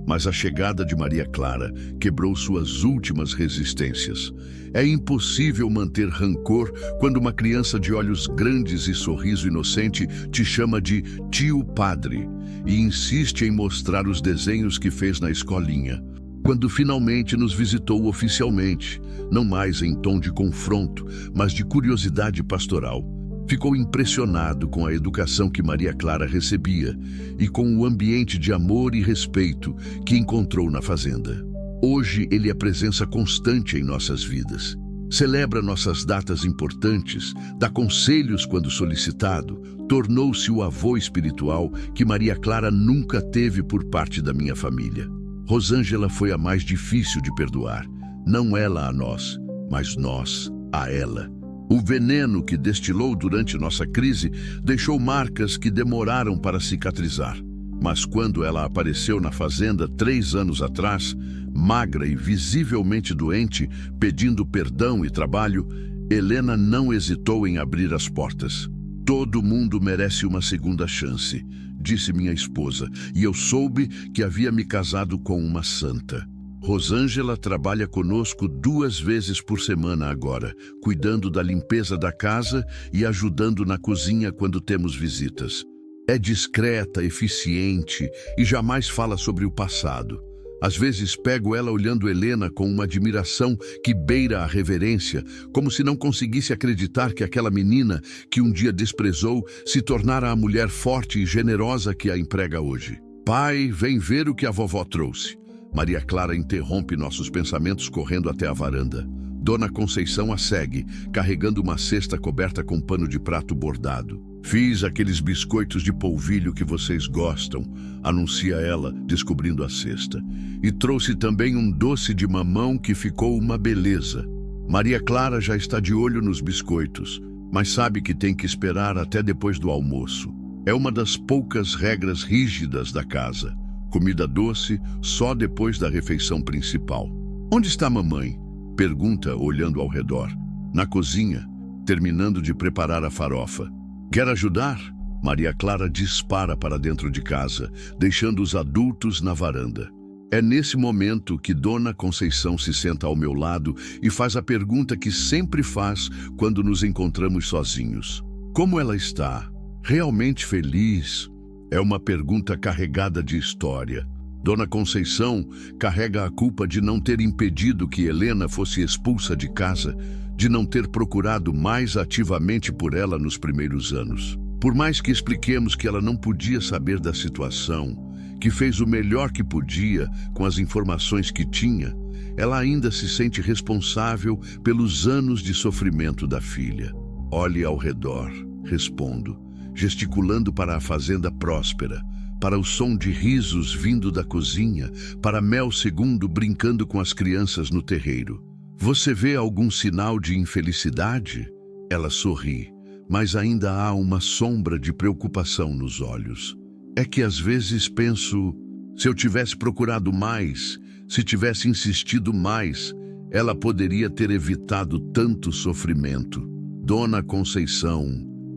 mas a chegada de Maria Clara quebrou suas últimas resistências. É impossível manter rancor quando uma criança de olhos grandes e sorriso inocente te chama de tio padre e insiste em mostrar os desenhos que fez na escolinha. Quando finalmente nos visitou oficialmente, não mais em tom de confronto, mas de curiosidade pastoral, ficou impressionado com a educação que Maria Clara recebia e com o ambiente de amor e respeito que encontrou na fazenda. Hoje ele é presença constante em nossas vidas. Celebra nossas datas importantes, dá conselhos quando solicitado, tornou-se o avô espiritual que Maria Clara nunca teve por parte da minha família. Rosângela foi a mais difícil de perdoar, não ela a nós, mas nós a ela. O veneno que destilou durante nossa crise deixou marcas que demoraram para cicatrizar. Mas quando ela apareceu na fazenda 3 anos atrás, magra e visivelmente doente, pedindo perdão e trabalho, Helena não hesitou em abrir as portas. Todo mundo merece uma segunda chance, disse minha esposa, e eu soube que havia me casado com uma santa. Rosângela trabalha conosco 2 vezes por semana agora, cuidando da limpeza da casa e ajudando na cozinha quando temos visitas. É discreta, eficiente e jamais fala sobre o passado. Às vezes pego ela olhando Helena com uma admiração que beira a reverência, como se não conseguisse acreditar que aquela menina que um dia desprezou se tornara a mulher forte e generosa que a emprega hoje. Pai, vem ver o que a vovó trouxe. Maria Clara interrompe nossos pensamentos correndo até a varanda. Dona Conceição a segue, carregando uma cesta coberta com pano de prato bordado. Fiz aqueles biscoitos de polvilho que vocês gostam, anuncia ela, descobrindo a cesta. E trouxe também um doce de mamão que ficou uma beleza. Maria Clara já está de olho nos biscoitos, mas sabe que tem que esperar até depois do almoço. É uma das poucas regras rígidas da casa. Comida doce só depois da refeição principal. Onde está a mamãe? Pergunta, olhando ao redor. Na cozinha, terminando de preparar a farofa. Quer ajudar? Maria Clara dispara para dentro de casa, deixando os adultos na varanda. É nesse momento que Dona Conceição se senta ao meu lado e faz a pergunta que sempre faz quando nos encontramos sozinhos. Como ela está? Realmente feliz? É uma pergunta carregada de história. Dona Conceição carrega a culpa de não ter impedido que Helena fosse expulsa de casa, de não ter procurado mais ativamente por ela nos primeiros anos. Por mais que expliquemos que ela não podia saber da situação, que fez o melhor que podia com as informações que tinha, ela ainda se sente responsável pelos anos de sofrimento da filha. Olhe ao redor, respondo, gesticulando para a fazenda próspera, para o som de risos vindo da cozinha, para Mel Segundo brincando com as crianças no terreiro. Você vê algum sinal de infelicidade? Ela sorri, mas ainda há uma sombra de preocupação nos olhos. É que às vezes penso, se eu tivesse procurado mais, se tivesse insistido mais, ela poderia ter evitado tanto sofrimento. Dona Conceição,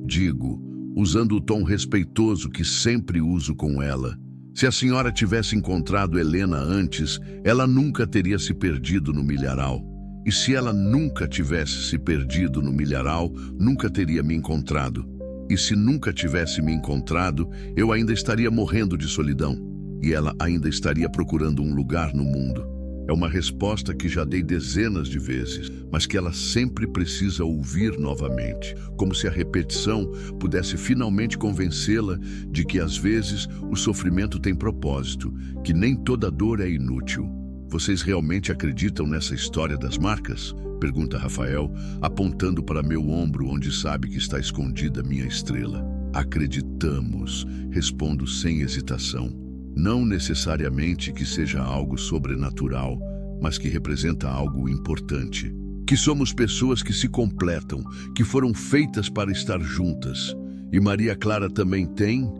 digo, usando o tom respeitoso que sempre uso com ela. Se a senhora tivesse encontrado Helena antes, ela nunca teria se perdido no milharal. E se ela nunca tivesse se perdido no milharal, nunca teria me encontrado. E se nunca tivesse me encontrado, eu ainda estaria morrendo de solidão. E ela ainda estaria procurando um lugar no mundo. É uma resposta que já dei dezenas de vezes, mas que ela sempre precisa ouvir novamente, como se a repetição pudesse finalmente convencê-la de que às vezes o sofrimento tem propósito, que nem toda dor é inútil. Vocês realmente acreditam nessa história das marcas? Pergunta Rafael, apontando para meu ombro onde sabe que está escondida minha estrela. Acreditamos, respondo sem hesitação. Não necessariamente que seja algo sobrenatural, mas que representa algo importante. Que somos pessoas que se completam, que foram feitas para estar juntas. E Maria Clara também tem,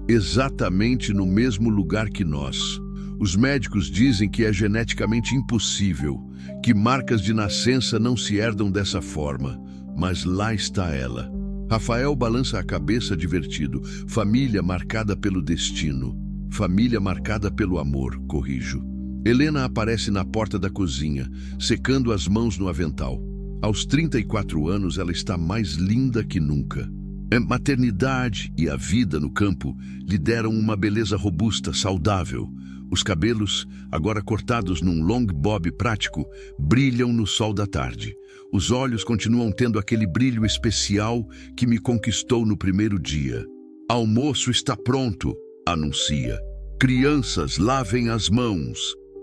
exatamente no mesmo lugar que nós. Os médicos dizem que é geneticamente impossível, que marcas de nascença não se herdam dessa forma, mas lá está ela. Rafael balança a cabeça divertido. Família marcada pelo destino. Família marcada pelo amor, corrijo. Helena aparece na porta da cozinha, secando as mãos no avental. Aos 34 anos, ela está mais linda que nunca. A maternidade e a vida no campo lhe deram uma beleza robusta, saudável. Os cabelos, agora cortados num long bob prático, brilham no sol da tarde. Os olhos continuam tendo aquele brilho especial que me conquistou no primeiro dia. Almoço está pronto, anuncia. Crianças, lavem as mãos.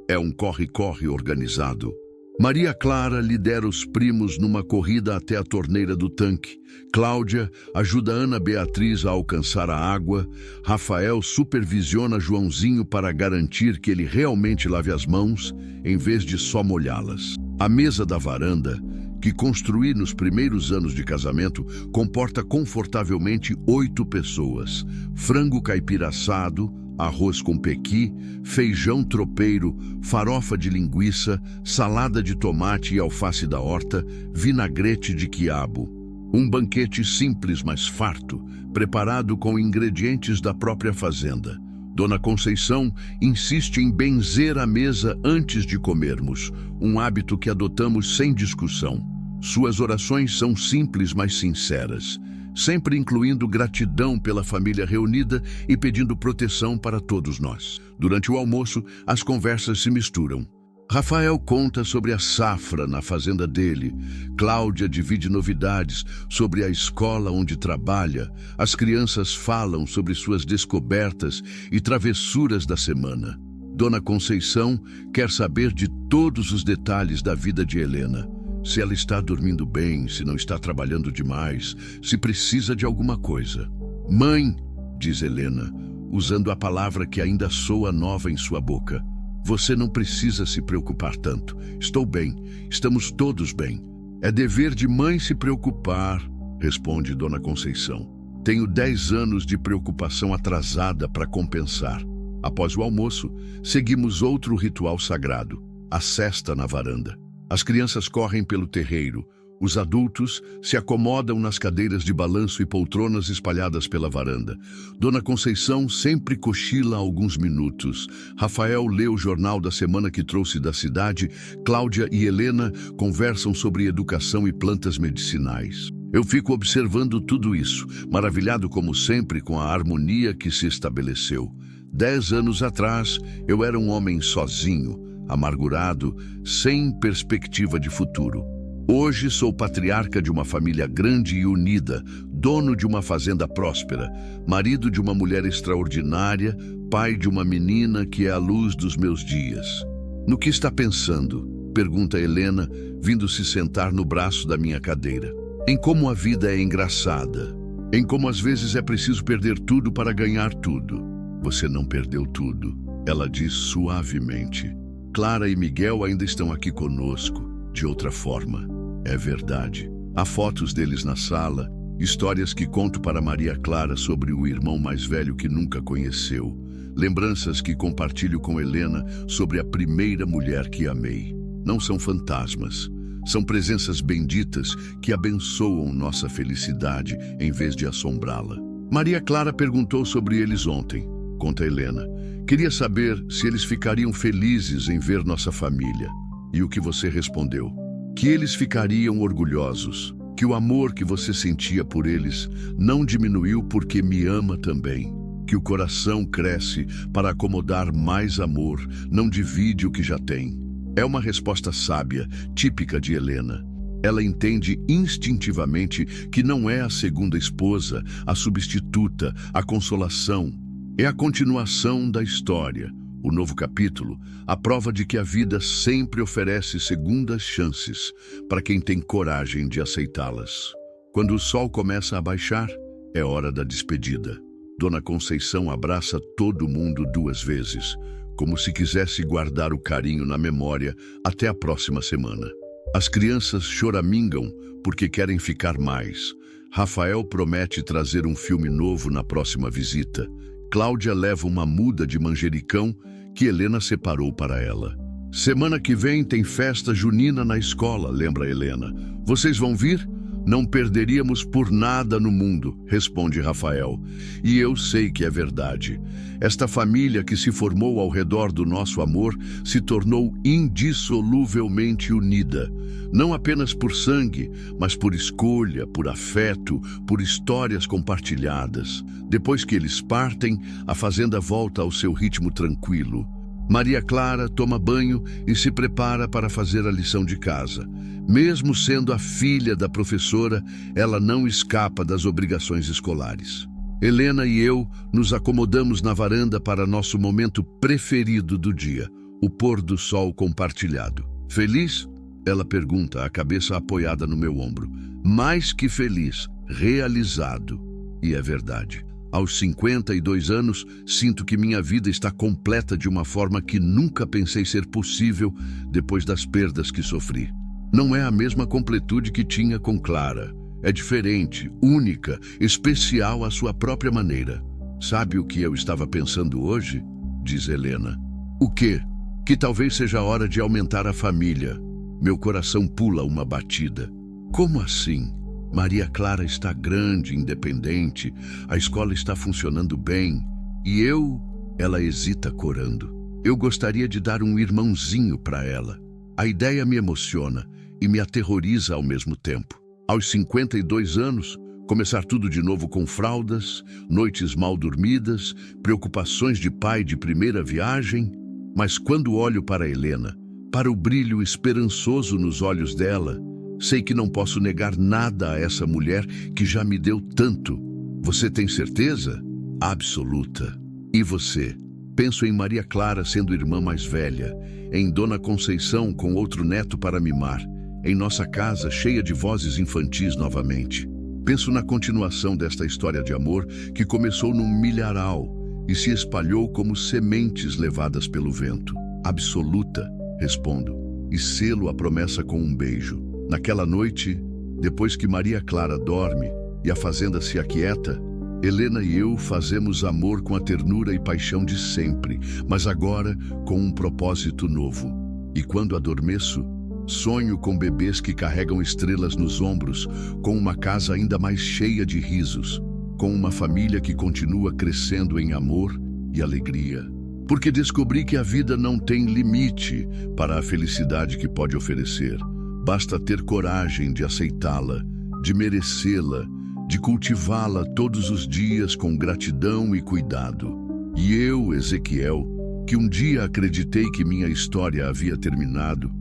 É um corre-corre organizado. Maria Clara lidera os primos numa corrida até a torneira do tanque. Cláudia ajuda Ana Beatriz a alcançar a água. Rafael supervisiona Joãozinho para garantir que ele realmente lave as mãos, em vez de só molhá-las. A mesa da varanda, que construí nos primeiros anos de casamento, comporta confortavelmente 8 pessoas. Frango caipira assado, arroz com pequi, feijão tropeiro, farofa de linguiça, salada de tomate e alface da horta, vinagrete de quiabo. Um banquete simples, mas farto, preparado com ingredientes da própria fazenda. Dona Conceição insiste em benzer a mesa antes de comermos, um hábito que adotamos sem discussão. Suas orações são simples, mas sinceras. sempre incluindo gratidão pela família reunida e pedindo proteção para todos nós. Durante o almoço, as conversas se misturam. Rafael conta sobre a safra na fazenda dele. Cláudia divide novidades sobre a escola onde trabalha. As crianças falam sobre suas descobertas e travessuras da semana. Dona Conceição quer saber de todos os detalhes da vida de Helena. Se ela está dormindo bem, se não está trabalhando demais, se precisa de alguma coisa. Mãe, diz Helena, usando a palavra que ainda soa nova em sua boca. Você não precisa se preocupar tanto. Estou bem. Estamos todos bem. É dever de mãe se preocupar, responde Dona Conceição. Tenho 10 anos de preocupação atrasada para compensar. Após o almoço, seguimos outro ritual sagrado, a sesta na varanda. As crianças correm pelo terreiro. Os adultos se acomodam nas cadeiras de balanço e poltronas espalhadas pela varanda. Dona Conceição sempre cochila alguns minutos. Rafael lê o jornal da semana que trouxe da cidade. Cláudia e Helena conversam sobre educação e plantas medicinais. Eu fico observando tudo isso, maravilhado como sempre com a harmonia que se estabeleceu. 10 anos atrás, eu era um homem sozinho, amargurado, sem perspectiva de futuro. Hoje sou patriarca de uma família grande e unida, dono de uma fazenda próspera, marido de uma mulher extraordinária, pai de uma menina que é a luz dos meus dias. No que está pensando? Pergunta Helena, vindo se sentar no braço da minha cadeira. Em como a vida é engraçada, em como às vezes é preciso perder tudo para ganhar tudo. Você não perdeu tudo, ela diz suavemente. Clara e Miguel ainda estão aqui conosco, de outra forma. É verdade. Há fotos deles na sala, histórias que conto para Maria Clara sobre o irmão mais velho que nunca conheceu, lembranças que compartilho com Helena sobre a primeira mulher que amei. Não são fantasmas, são presenças benditas que abençoam nossa felicidade em vez de assombrá-la. Maria Clara perguntou sobre eles ontem, conta Helena. Queria saber se eles ficariam felizes em ver nossa família. E o que você respondeu? Que eles ficariam orgulhosos, que o amor que você sentia por eles não diminuiu porque me ama também, que o coração cresce para acomodar mais amor, não divide o que já tem. É uma resposta sábia, típica de Helena. Ela entende instintivamente que não é a segunda esposa, a substituta, a consolação. É a continuação da história. O novo capítulo, a prova de que a vida sempre oferece segundas chances para quem tem coragem de aceitá-las. Quando o sol começa a baixar, é hora da despedida. Dona Conceição abraça todo mundo 2 vezes, como se quisesse guardar o carinho na memória até a próxima semana. As crianças choramingam porque querem ficar mais. Rafael promete trazer um filme novo na próxima visita. Cláudia leva uma muda de manjericão que Helena separou para ela. Semana que vem tem festa junina na escola, lembra Helena. Vocês vão vir? Não perderíamos por nada no mundo, responde Rafael. E eu sei que é verdade. Esta família que se formou ao redor do nosso amor se tornou indissoluvelmente unida. Não apenas por sangue, mas por escolha, por afeto, por histórias compartilhadas. Depois que eles partem, a fazenda volta ao seu ritmo tranquilo. Maria Clara toma banho e se prepara para fazer a lição de casa. Mesmo sendo a filha da professora, ela não escapa das obrigações escolares. Helena e eu nos acomodamos na varanda para nosso momento preferido do dia, o pôr do sol compartilhado. Feliz? Ela pergunta, a cabeça apoiada no meu ombro. Mais que feliz, realizado. E é verdade. Aos 52 anos, sinto que minha vida está completa de uma forma que nunca pensei ser possível depois das perdas que sofri. Não é a mesma completude que tinha com Clara. É diferente, única, especial à sua própria maneira. Sabe o que eu estava pensando hoje? Diz Helena. O quê? Que talvez seja a hora de aumentar a família. Meu coração pula uma batida. Como assim? Maria Clara está grande, independente, a escola está funcionando bem. E eu? Ela hesita corando. Eu gostaria de dar um irmãozinho para ela. A ideia me emociona e me aterroriza ao mesmo tempo. Aos 52 anos, Começar tudo de novo com fraldas, noites mal dormidas, preocupações de pai de primeira viagem. Mas quando olho para Helena, para o brilho esperançoso nos olhos dela, sei que não posso negar nada a essa mulher que já me deu tanto. Você tem certeza? Absoluta. E você? Penso em Maria Clara sendo irmã mais velha, em Dona Conceição com outro neto para mimar, em nossa casa cheia de vozes infantis novamente. Penso na continuação desta história de amor que começou num milharal e se espalhou como sementes levadas pelo vento. Absoluta, respondo, e selo a promessa com um beijo. Naquela noite, depois que Maria Clara dorme e a fazenda se aquieta, Helena e eu fazemos amor com a ternura e paixão de sempre, mas agora com um propósito novo. E quando adormeço, sonho com bebês que carregam estrelas nos ombros, com uma casa ainda mais cheia de risos, com uma família que continua crescendo em amor e alegria. Porque descobri que a vida não tem limite para a felicidade que pode oferecer. Basta ter coragem de aceitá-la, de merecê-la, de cultivá-la todos os dias com gratidão e cuidado. E eu, Ezequiel, que um dia acreditei que minha história havia terminado,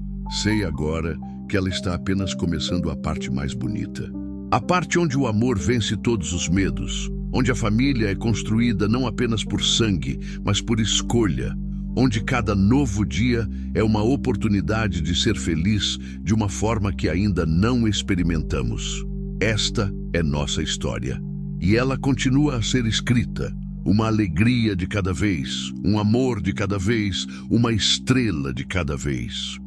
sei agora que ela está apenas começando a parte mais bonita. A parte onde o amor vence todos os medos, onde a família é construída não apenas por sangue, mas por escolha, onde cada novo dia é uma oportunidade de ser feliz de uma forma que ainda não experimentamos. Esta é nossa história, e ela continua a ser escrita. Uma alegria de cada vez, um amor de cada vez, uma estrela de cada vez.